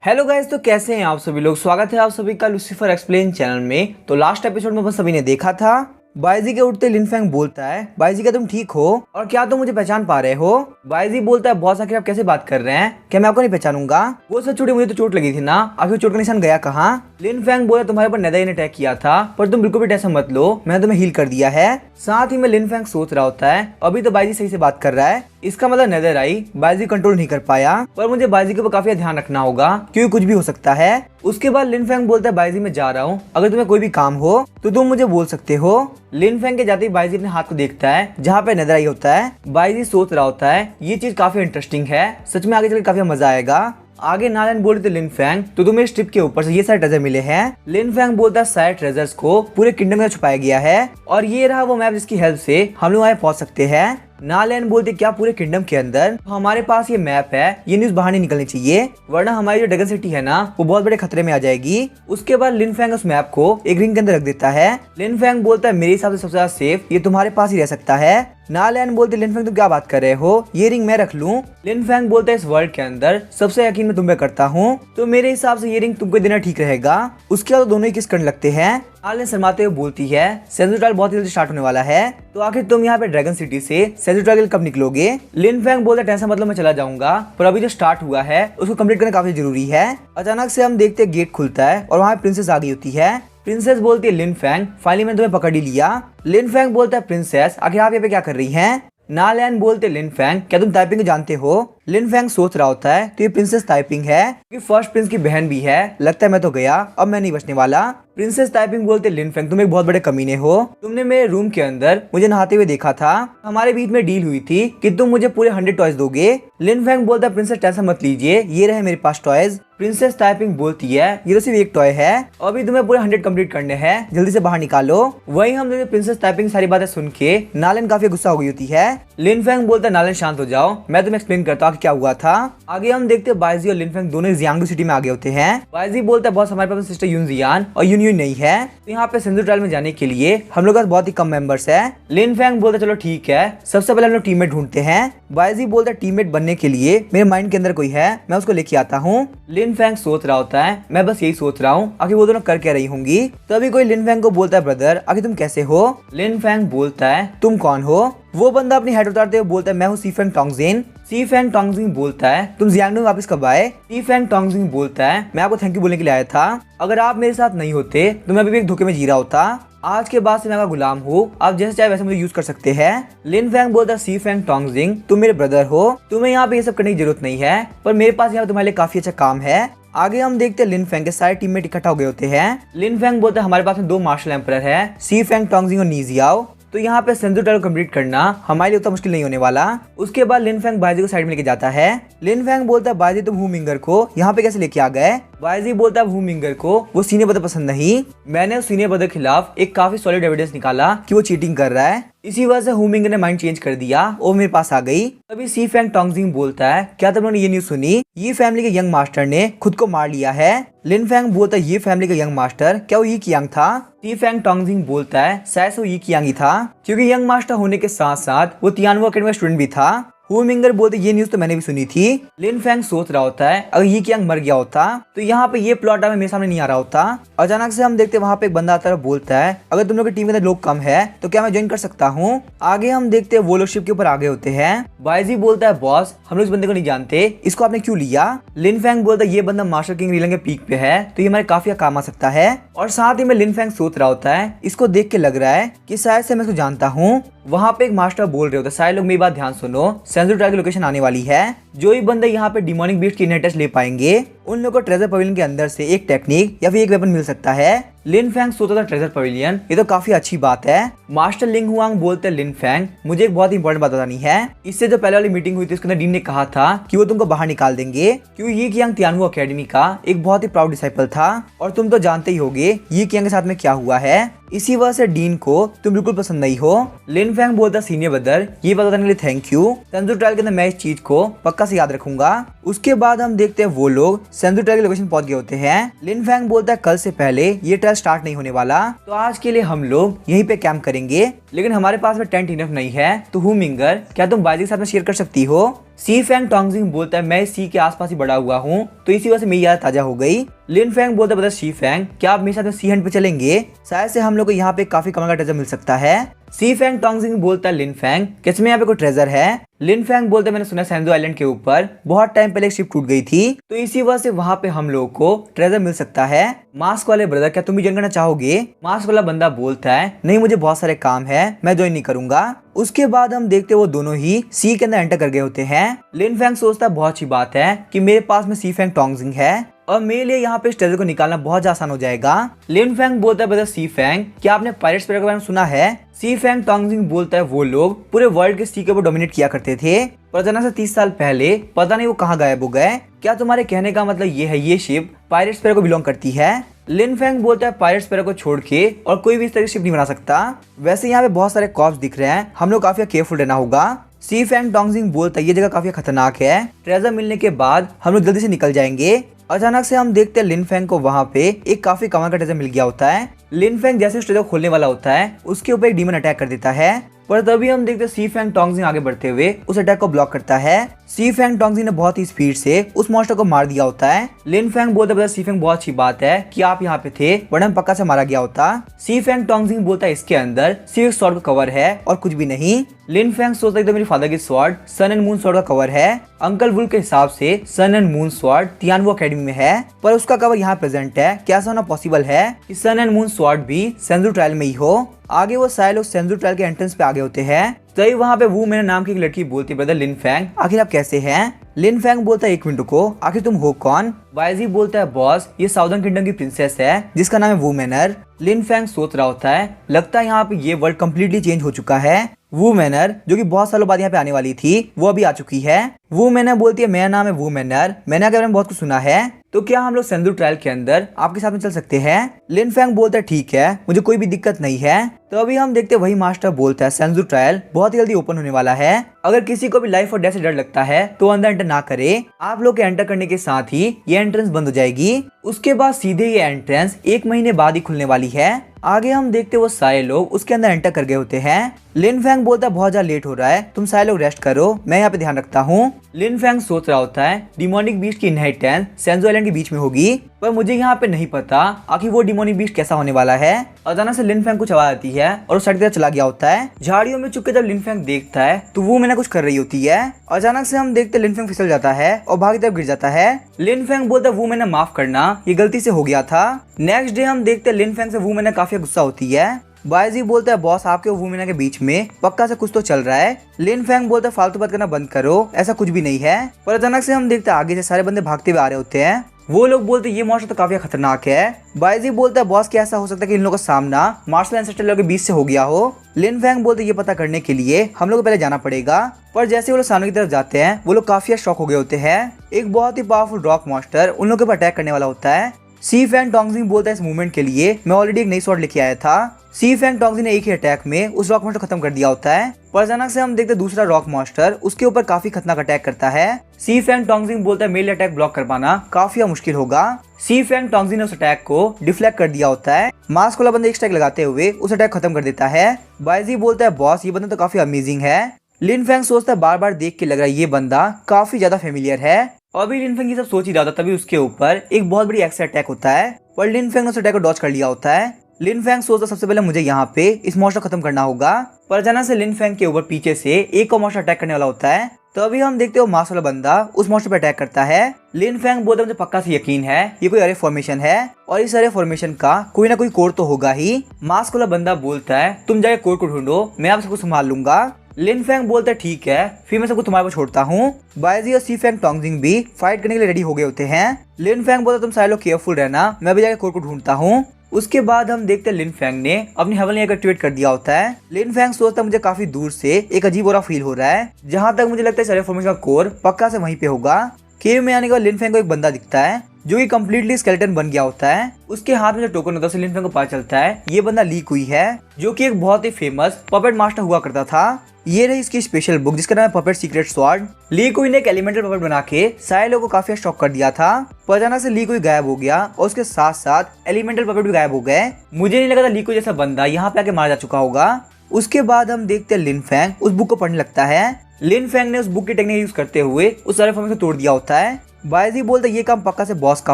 Hello guys, तो कैसे हैं आप सभी लोग। स्वागत है आप सभी का लूसीफर एक्सप्लेन चैनल में। तो लास्ट एपिसोड में अपन सभी ने देखा था बाईजी के उठते लिनफेंग बोलता है, बाईजी क्या तुम ठीक हो और क्या तुम मुझे पहचान पा रहे हो। बाईजी बोलता है, बॉस आखिर आप कैसे बात कर रहे हैं, क्या मैं आपको नहीं पहचानूंगा। वो सब छोड़े, मुझे तो चोट लगी थी ना, आखिर चोट का निशान गया कहाँ। लिनफेंग बोला, तुम्हारे ऊपर नेदाई ने अटैक किया था, पर तुम बिल्कुल भी टेंशन मत लो, मैंने तुम्हें हील कर दिया है। साथ ही में लिनफेंग सोच रहा होता है, अभी तो बाईजी सही से बात कर रहा है, इसका मतलब नेदर आई बाईजी कंट्रोल नहीं कर पाया, पर मुझे बाईजी के ऊपर काफी ध्यान रखना होगा क्योंकि कुछ भी हो सकता है। उसके बाद लिनफेंग बोलता है, बाईजी मैं जा रहा हूँ, अगर तुम्हें कोई भी काम हो तो तुम मुझे बोल सकते हो। लिनफेंग के जाते ही बाईजी अपने हाथ को देखता है जहाँ पे नेदर आई होता है। बाईजी सोच रहा होता है ये चीज काफी इंटरेस्टिंग है, सच में आगे चलकर काफी मजा आएगा। आगे नालन बोल रहे थे, लिनफेंग तो तुम्हें इस ट्रिप के ऊपर से ये सारे ट्रेजर मिले हैं। लिनफेंग बोलता है, सारे ट्रेजर्स को पूरे किंगडम में छुपाया गया है और ये रहा वो मैप जिसकी हेल्प से हम लोग वहाँ पहुंच सकते हैं। नालैंड बोलते, क्या पूरे किंगडम के अंदर हमारे पास ये मैप है, ये न्यूज बाहर नहीं निकलनी चाहिए वरना हमारी जो ड्रैगन सिटी है ना वो बहुत बड़े खतरे में आ जाएगी। उसके बाद लिनफेंग उस मैप को एक रिंग के अंदर रख देता है। लिनफेंग बोलता है, मेरे हिसाब से सबसे ज्यादा सेफ ये तुम्हारे पास ही रह सकता है। नालैंड बोलते, लिनफेंग तुम क्या बात कर रहे हो, ये रिंग मैं रख लूं। लिनफेंग बोलता है, इस वर्ल्ड के अंदर सबसे यकीन मैं तुम पे करता हूँ, तो मेरे हिसाब से ये रिंग तुमको देना ठीक रहेगा। उसके बाद दोनों ही किस करने लगते हैं। नालैंड शर्माते हुए बोलती है, सेंसर ट्रायल बहुत ही जल्दी स्टार्ट होने वाला है, तो आखिर तुम यहाँ पे ड्रैगन सिटी से सेंसर ट्रायल कब निकलोगे। लिनफेंग बोलता है, टेंशन मतलब मैं चला जाऊंगा, पर अभी जो स्टार्ट हुआ है उसको कंप्लीट करना काफी जरूरी है। अचानक से हम देखते गेट खुलता है और वहाँ प्रिंसेस आ गई होती है। प्रिंसेस बोलती है, लिनफेंग फाइनली मैंने तुम्हें पकड़ ही लिया। लिनफेंग बोलता है, प्रिंसेस आखिर आप यहाँ पे क्या कर रही हैं। नालैंड बोलते, लिनफेंग क्या तुम टाइपिंग जानते हो। लिनफेंग सोच रहा होता है, तो ये प्रिंसेस टाइपिंग है क्योंकि फर्स्ट प्रिंस की बहन भी है, लगता है मैं तो गया, अब मैं नहीं बचने वाला। प्रिंसेस टाइपिंग बोलते, लिनफेंग तुम एक बहुत बड़े कमीने हो, तुमने मेरे रूम के अंदर मुझे नहाते हुए देखा था, हमारे बीच में डील हुई थी कि तुम मुझे पूरे 100 टॉयज दोगे। लिनफेंग बोलता है, प्रिंसेस टेंशन मत लीजिए, ये रहे मेरे पास टॉयज। प्रिंसेस टाइपिंग बोलती है, ये तो सिर्फ एक टॉय है, अभी तुम्हें पूरे 100 कंप्लीट करने हैं, जल्दी से बाहर निकालो। वहीं हम प्रिंसेस टाइपिंग सारी बातें सुन के नालन काफी गुस्सा हो गई होती है। लिनफेंग बोलता है, नालन शांत हो जाओ, मैं तुम्हें एक्सप्लेन करता हूँ क्या हुआ था। आगे हम देखते हैं बाईजी और लिनफेंग दोनों जियांगडू सिटी में आगे होते हैं। बाईजी बोलता है, बॉस हमारे पास सिस्टर यूनजियान और यून नहीं है, तो यहाँ पे सेंसर ट्रायल में जाने के लिए हम लोग बहुत ही कम मेंबर्स है। लिनफेंग बोलता है, चलो ठीक है, सबसे पहले हम लोग टीममेट ढूंढते हैं। बाईजी बोलता है, टीममेट बनने के लिए मेरे माइंड के अंदर कोई है, मैं उसको लेके आता हूँ। लिनफेंग सोच रहा होता है, मैं बस यही सोच रहा हूँ आखिर वो दोनों कर क्या रही होंगी। तभी कोई लिनफेंग को बोलता है, ब्रदर आखिर तुम कैसे हो। लिनफेंग बोलता है, तुम कौन हो। वो बंदा अपनी हेड उतारते हुए बोलता है, मैं हूँ सीफेंग टोंगजिन। सीफेंग टोंगजिन बोलता है, तुम जियांगडू में वापस कब आए। सीफेंग टोंगजिन बोलता है, मैं आपको थैंक यू बोलने के लिए आया था, अगर आप मेरे साथ नहीं होते तो मैं अभी भी एक धोखे में जी रहा होता, आज के बाद से मैं आपका गुलाम हूँ, आप जैसे चाहे वैसे मुझे यूज कर सकते हैं। लिनफेंग बोलता है, सीफेंग टोंगजिन तुम मेरे ब्रदर हो, तुम्हें यहाँ पे ये सब करने की जरूरत नहीं है, पर मेरे पास यहाँ तुम्हारे लिए काफी अच्छा काम है। आगे हम देखते हैं लिनफेंग के सारे टीममेट इकट्ठा हो गए होते हैं। लिनफेंग बोलता है, हमारे पास में 2 मार्शल एम्परर है, सीफेंग टोंगजिन और नीजियाओ, तो यहाँ पे सेंसर ट्रायल कंप्लीट करना हमारे लिए उतना मुश्किल नहीं होने वाला। उसके बाद लिनफेंग बाईजी को साइड में लेके जाता है। लिनफेंग बोलता है, बाईजी तुम हुमिंगर को यहाँ पे कैसे लेके आ गए। बाईजी बोलता है, हुमिंगर को वो सीनियर ब्रदर पसंद नहीं, मैंने उस सीनियर ब्रदर के खिलाफ एक काफी सॉलिड एविडेंस निकाला कि वो चीटिंग कर रहा है, इसी वजह से हुमिंगर ने माइंड चेंज कर दिया, वो मेरे पास आ गई। तभी सीफेंग टोंगजिन बोलता है, क्या तुम लोगों ने ये न्यूज सुनी, ये फैमिली के यंग मास्टर ने खुद को मार लिया है। लिनफेंग बोलता है, ये फैमिली का यंग मास्टर क्या वो ये कियांग था। सीफेंग टोंगजिन बोलता है, शायद वो ये कियांग ही था, क्योंकि यंग मास्टर होने के साथ साथ वो तियानवो अकेडमी का स्टूडेंट भी था। हुमिंगर बोलते, ये न्यूज तो मैंने भी सुनी थी। लिनफेंग सोच रहा होता है, अगर ये कियांग मर गया होता तो यहाँ पे ये प्लॉट मेरे सामने नहीं आ रहा होता। अचानक से हम देखते वहाँ पे एक बंदा आता है, बोलता है, अगर तुम लोग की टीम के अंदर लोग कम है तो क्या मैं ज्वाइन कर सकता हूँ। आगे हम देखते हैं वो लोग शिप के ऊपर आगे होते हैं। बाईजी बोलता है, बॉस हम लोग इस बंदे को नहीं जानते, इसको आपने क्यों लिया। लिनफेंग बोलता है, ये बंदा मास्टर किंग रीलंग के पीक पे है, तो ये हमारे काफी काम आ सकता है। और साथ ही में लिनफेंग सोच रहा होता है, इसको देख के लग रहा है कि शायद से मैं इसको जानता हूँ। वहाँ पे एक मास्टर बोल रहे होते हैं, सारे लोग मेरी बात ध्यान सुनो, सेंसर ट्रायल की लोकेशन आने वाली है, जो ही बंदे यहाँ पे डिमोनिक बीस्ट की इनहेरिटेंस ले पाएंगे उन लोगों को ट्रेजर पवेलियन के अंदर से एक टेक्निक या फिर एक वेपन मिल सकता है। लिनफेंग सोचता था, ट्रेजर पवेलियन ये तो काफी अच्छी बात है। मास्टर लिंग हुआंग बोलते हैं, लिनफेंग मुझे एक बहुत ही इंपॉर्टेंट बात बतानी है, इससे जो पहले वाली मीटिंग हुई थी उसके अंदर डीन ने कहा था कि वो तुमको बाहर निकाल देंगे, क्योंकि ये कियांग तियानवो अकेडमी का एक बहुत ही प्राउड डिसाइपल था, और तुम तो जानते ही होगे ये कियांग के साथ में क्या हुआ है, इसी वजह से डीन को तुम बिल्कुल पसंद नहीं हो। लिनफेंग बोलता, सीनियर ब्रदर ये बताने के लिए थैंक यू, सेंसर ट्रायल के अंदर मैं इस चीज को पक्का से याद रखूंगा। उसके बाद हम देखते हैं वो लोग सेंसर ट्रायल की लोकेशन पहुंच गए होते हैं। लिनफेंग बोलता है, कल से पहले ये ट्रायल स्टार्ट नहीं होने वाला, तो आज के लिए हम लोग यहीं पे कैंप करेंगे, लेकिन हमारे पास में टेंट इनफ नहीं है, तो हुमिंगर क्या तुम बाईजी के साथ में शेयर कर सकती हो। सी फैंग टोंगजिंग बोलता है मैं सी के आसपास ही बड़ा हुआ हूँ, तो इसी वजह से मेरी याद ताजा हो गई। लिन फैंग बोलता है ब्रदर शी फैंग क्या आप मेरे साथ में सी हंट पे चलेंगे, शायद से हम लोग को यहाँ पे काफी कमाल का ट्रेजर मिल सकता है। सी फैंग टोंगजिंग बोलता है लिन फैंग क्या में यहाँ पे कोई ट्रेजर है। लिन फैंग बोलते हैं मैंने सुना सैंजो आइलैंड के ऊपर बहुत टाइम पहले एक शिप टूट गई थी, तो इसी वजह से वहाँ पे हम लोग को ट्रेजर मिल सकता है। मास्क वाले ब्रदर क्या तुम भी ज्वाइन करना चाहोगे। मास्क वाला बंदा बोलता है नहीं मुझे बहुत सारे काम है, मैं ज्वाइन नहीं करूंगा। उसके बाद हम देखते वो दोनों ही सी के अंदर एंटर कर गए होते हैं। लिन फैंग सोचता है बहुत अच्छी बात है कि मेरे पास में सी फैंग टोंगजिंग है और मेरे लिए यहाँ पे इस ट्रेजर को निकालना बहुत आसान हो जाएगा। लिन फैंग बोलता है ब्रदर सी फैंग क्या आपने पायरेट्स के बारे में सुना है। सी फैंग टोंगजिंग बोलता है वो लोग पूरे वर्ल्ड के सी के ऊपर डोमिनेट किया करते थे, पर अचानक से 30 साल पहले पता नहीं वो कहाँ गायब हो गए। क्या तुम्हारे कहने का मतलब ये है ये शिप पायरेट्स को बिलोंग करती है। लिन फैंग बोलता है पायरेट्स को छोड़ के और कोई भी इस तरह की शिप नहीं बना सकता। वैसे यहाँ पे बहुत सारे कॉप्स दिख रहे हैं, हम लोग काफी केयरफुल रहना होगा। सी फैंग टोंगजिंग बोलता है ये जगह काफी खतरनाक है, ट्रेजर मिलने के बाद हम लोग जल्दी से निकल जाएंगे। अचानक से हम देखते हैं लिन फैंग को वहाँ पे एक काफी कमाल का ट्रेजर मिल गया होता है। लिन फैंग जैसे उस ट्रेजर खोलने वाला होता है उसके ऊपर एक डीमन अटैक कर देता है, पर तभी हम देखते हैं सी फैंग टोंगजिंग आगे बढ़ते हुए उस अटैक को ब्लॉक करता है। सी फैंग टोंगजिंग ने बहुत ही स्पीड से उस मॉन्स्टर को मार दिया होता है। लिन फैंग बोलता है सी फैंग बहुत अच्छी बात है कि आप यहाँ पे थे, वरना पक्का से मारा गया होता। सी फैंग टोंगजिंग बोलता है इसके अंदर सिर्फ एक स्वॉर्ड का कवर है और कुछ भी नहीं। लिन फैंग सोचता है तो मेरे फादर की sword sun and moon sword का कवर है। अंकल वुल्फ के हिसाब से sun and moon sword Tianwo academy में है, पर उसका कवर यहाँ प्रेजेंट है। क्या ऐसा होना पॉसिबल है कि सन एंड मून स्वॉर्ड भी सेंजू ट्रायल में ही हो। आगे वो सारे लोग सेंजू ट्रायल के एंट्रेंस पे आगे होते हैं, तभी वहाँ पे वो मेरे नाम की एक लड़की बोलती है ब्रदर लिन फैंग आखिर आप कैसे हैं। लिन फैंग बोलता है एक मिनट को आखिर तुम हो कौन। वाइजी बोलता है बॉस ये साउदर्न किंगडम की प्रिंसेस है जिसका नाम है वू मैनर। लिन फैंग सोच रहा होता है लगता है यहाँ पे ये वर्ल्ड कम्प्लीटली चेंज हो चुका है। वू मैनर जो कि बहुत सालों बाद यहाँ पे आने वाली थी वो अभी आ चुकी है। वू मैनर बोलती है मेरा नाम है वू मैनर, मैंने के बारे में बहुत कुछ सुना है, तो क्या हम लोग सेंजू ट्रायल के अंदर आपके साथ में चल सकते हैं। लिन फैंग बोलता है ठीक है मुझे कोई भी दिक्कत नहीं है। तो अभी हम देखते हैं वही मास्टर बोलता है सेंजू ट्रायल बहुत ही जल्दी ओपन होने वाला है, अगर किसी को भी लाइफ और डेथ से डर लगता है तो अंदर एंटर ना करे। आप लोग के एंटर करने के साथ ही ये एंट्रेंस बंद हो जाएगी, उसके बाद सीधे ये एंट्रेंस 1 महीने बाद ही खुलने वाली है। आगे हम देखते वो सारे लोग उसके अंदर एंटर कर गए होते हैं। लिन फैंग बोलता है बहुत ज्यादा लेट हो रहा है, तुम सारे लोग रेस्ट करो, मैं यहाँ पे ध्यान रखता हूँ। लिन फैंग सोच रहा होता है डिमोनिक बीस्ट की इनहेरिटेंस सेंजो आइलैंड के बीच में होगी, पर मुझे यहाँ पे नहीं पता आखिर वो डिमोनिक बीस्ट कैसा होने वाला है। अचानक से लिन फैंग कुछ आवाज आती है और उस साइड की तरफ चला गया होता है। झाड़ियों में चुपके जब लिन फैंग देखता है तो वो मैंने कुछ कर रही होती है। अचानक से हम देखते लिन फैंग फिसल जाता है और भाग की तरफ गिर जाता है। लिन फैंग बोलता है वो मैंने माफ करना ये गलती से हो गया था। नेक्स्ट डे हम देखते लिन फैंग से वो मैंने काफी गुस्सा होती है। बायजी बोलता है बॉस आपके और वूमेना के बीच में पक्का से कुछ तो चल रहा है। लिन फैंग बोलता है फालतू बात करना बंद करो, ऐसा कुछ भी नहीं है। पर अचानक से हम देखते हैं आगे से सारे बंदे भागते हुए आ रहे होते हैं। वो लोग बोलते हैं ये मॉन्स्टर तो काफी खतरनाक है। बायजी बोलता है बॉस क्या ऐसा हो सकता है कि इन लोगों का सामना मार्शल एंसेस्टर लोगों के बीच से हो गया हो। लिन फैंग बोलते ये पता करने के लिए हम लोग को पहले जाना पड़ेगा। पर जैसे वो लोग सामने की तरफ जाते हैं वो लोग काफी शॉक हो गए होते हैं। एक बहुत ही पावरफुल रॉक मॉन्स्टर उन लोगों के ऊपर अटैक करने वाला होता है। सी फैंग टोंगजिंग बोलता है इस मूवमेंट के लिए मैं ऑलरेडी एक नई स्वॉर्ड लेके आया था। सी फैंग टोंगजिंग ने एक ही अटैक में उस रॉक मॉन्स्टर खत्म कर दिया होता है। पर अचानक से हम देखते दूसरा रॉक मॉन्स्टर उसके ऊपर काफी खतरनाक अटैक करता है। सी फैंग टोंगजिंग बोलता है मेरे लिए अटैक ब्लॉक कर पाना काफी मुश्किल होगा। सी फैंग टोंगजिंग ने उस अटैक को डिफ्लेक्ट कर दिया होता है। मास्क वाला बंदा एक स्ट्राइक लगाते हुए उस अटैक खत्म कर देता है। बायजी बोलता है बॉस ये बंदा तो काफी अमेजिंग है। लिन फैंग सोचता है बार बार देख के लग रहा है ये बंदा काफी ज्यादा फेमिलियर है। और अभी लिन फैंग ये सब सोच ही रहा था तभी उसके ऊपर एक बहुत बड़ी एक्स अटैक होता है, पर लिन फैंग ने उस अटैक को डॉज कर लिया होता है। लिन फैंग सोचता सबसे पहले मुझे यहाँ पे इस मॉन्स्टर खत्म करना होगा, पर अचानक से लिन फैंग के ऊपर पीछे से एक और मॉन्स्टर अटैक करने वाला होता है। तो अभी हम देखते हो मास्क वाला बंदा उस मॉन्स्टर पे अटैक करता है। लिन फैंग बोलता है मुझे पक्का से यकीन है ये कोई अरे फॉर्मेशन है और इस अरे फॉर्मेशन का कोई ना कोई कोड तो होगा ही। मास्क वाला बंदा बोलता है तुम जाके कोड को ढूंढो, मैं आप सबको संभाल लूंगा। लिन फैंग बोलता है ठीक है फिर मैं सबको तुम्हारे पास छोड़ता हूँ। बायजी और सी फैंग टोंगजिंग भी फाइट करने के लिए रेडी हो गए होते हैं। लिन फैंग बोलता तुम सारे लोग केयरफुल रहना, मैं भी जाके कोड को ढूंढता हूँ। उसके बाद हम देखते हैं लिन फैंग ने अपनी हेवनली एग एक्टिवेट कर दिया होता है। लिन फैंग सोचता है मुझे काफी दूर से एक अजीब और फील हो रहा है, जहाँ तक मुझे लगता है सारे फॉर्मेशन का कोर पक्का से वहीं पे होगा। केव में आने के बाद लिन फैंग को एक बंदा दिखता है जो कि कम्प्लीटली स्केलेटन बन गया होता है। उसके हाथ में जो टोकन होता है लिन फैंग को पता चलता है ये बंदा ली कुई है जो कि एक बहुत ही फेमस पपेट मास्टर हुआ करता था। ये रही इसकी स्पेशल बुक जिसका नाम है पपेट सीक्रेट स्वॉर्ड। ली कुई ने एक एलिमेंटल पपेट बना के सारे लोगों को काफी शॉक कर दिया था, पर अचानक से ली कुई गायब हो गया और उसके साथ साथ एलिमेंटल पपेट भी गायब हो गए। मुझे नहीं लगा था ली कुई जैसा बंदा यहाँ पे आके मारा जा चुका होगा। उसके बाद हम देखते हैं लिन फैंग उस बुक को पढ़ने लगता है। लिन फैंग ने उस बुक की टेक्निक यूज करते हुए उस सारे फॉर्मेशन को तोड़ दिया होता है। बायजी बोलता है ये काम पक्का से बॉस का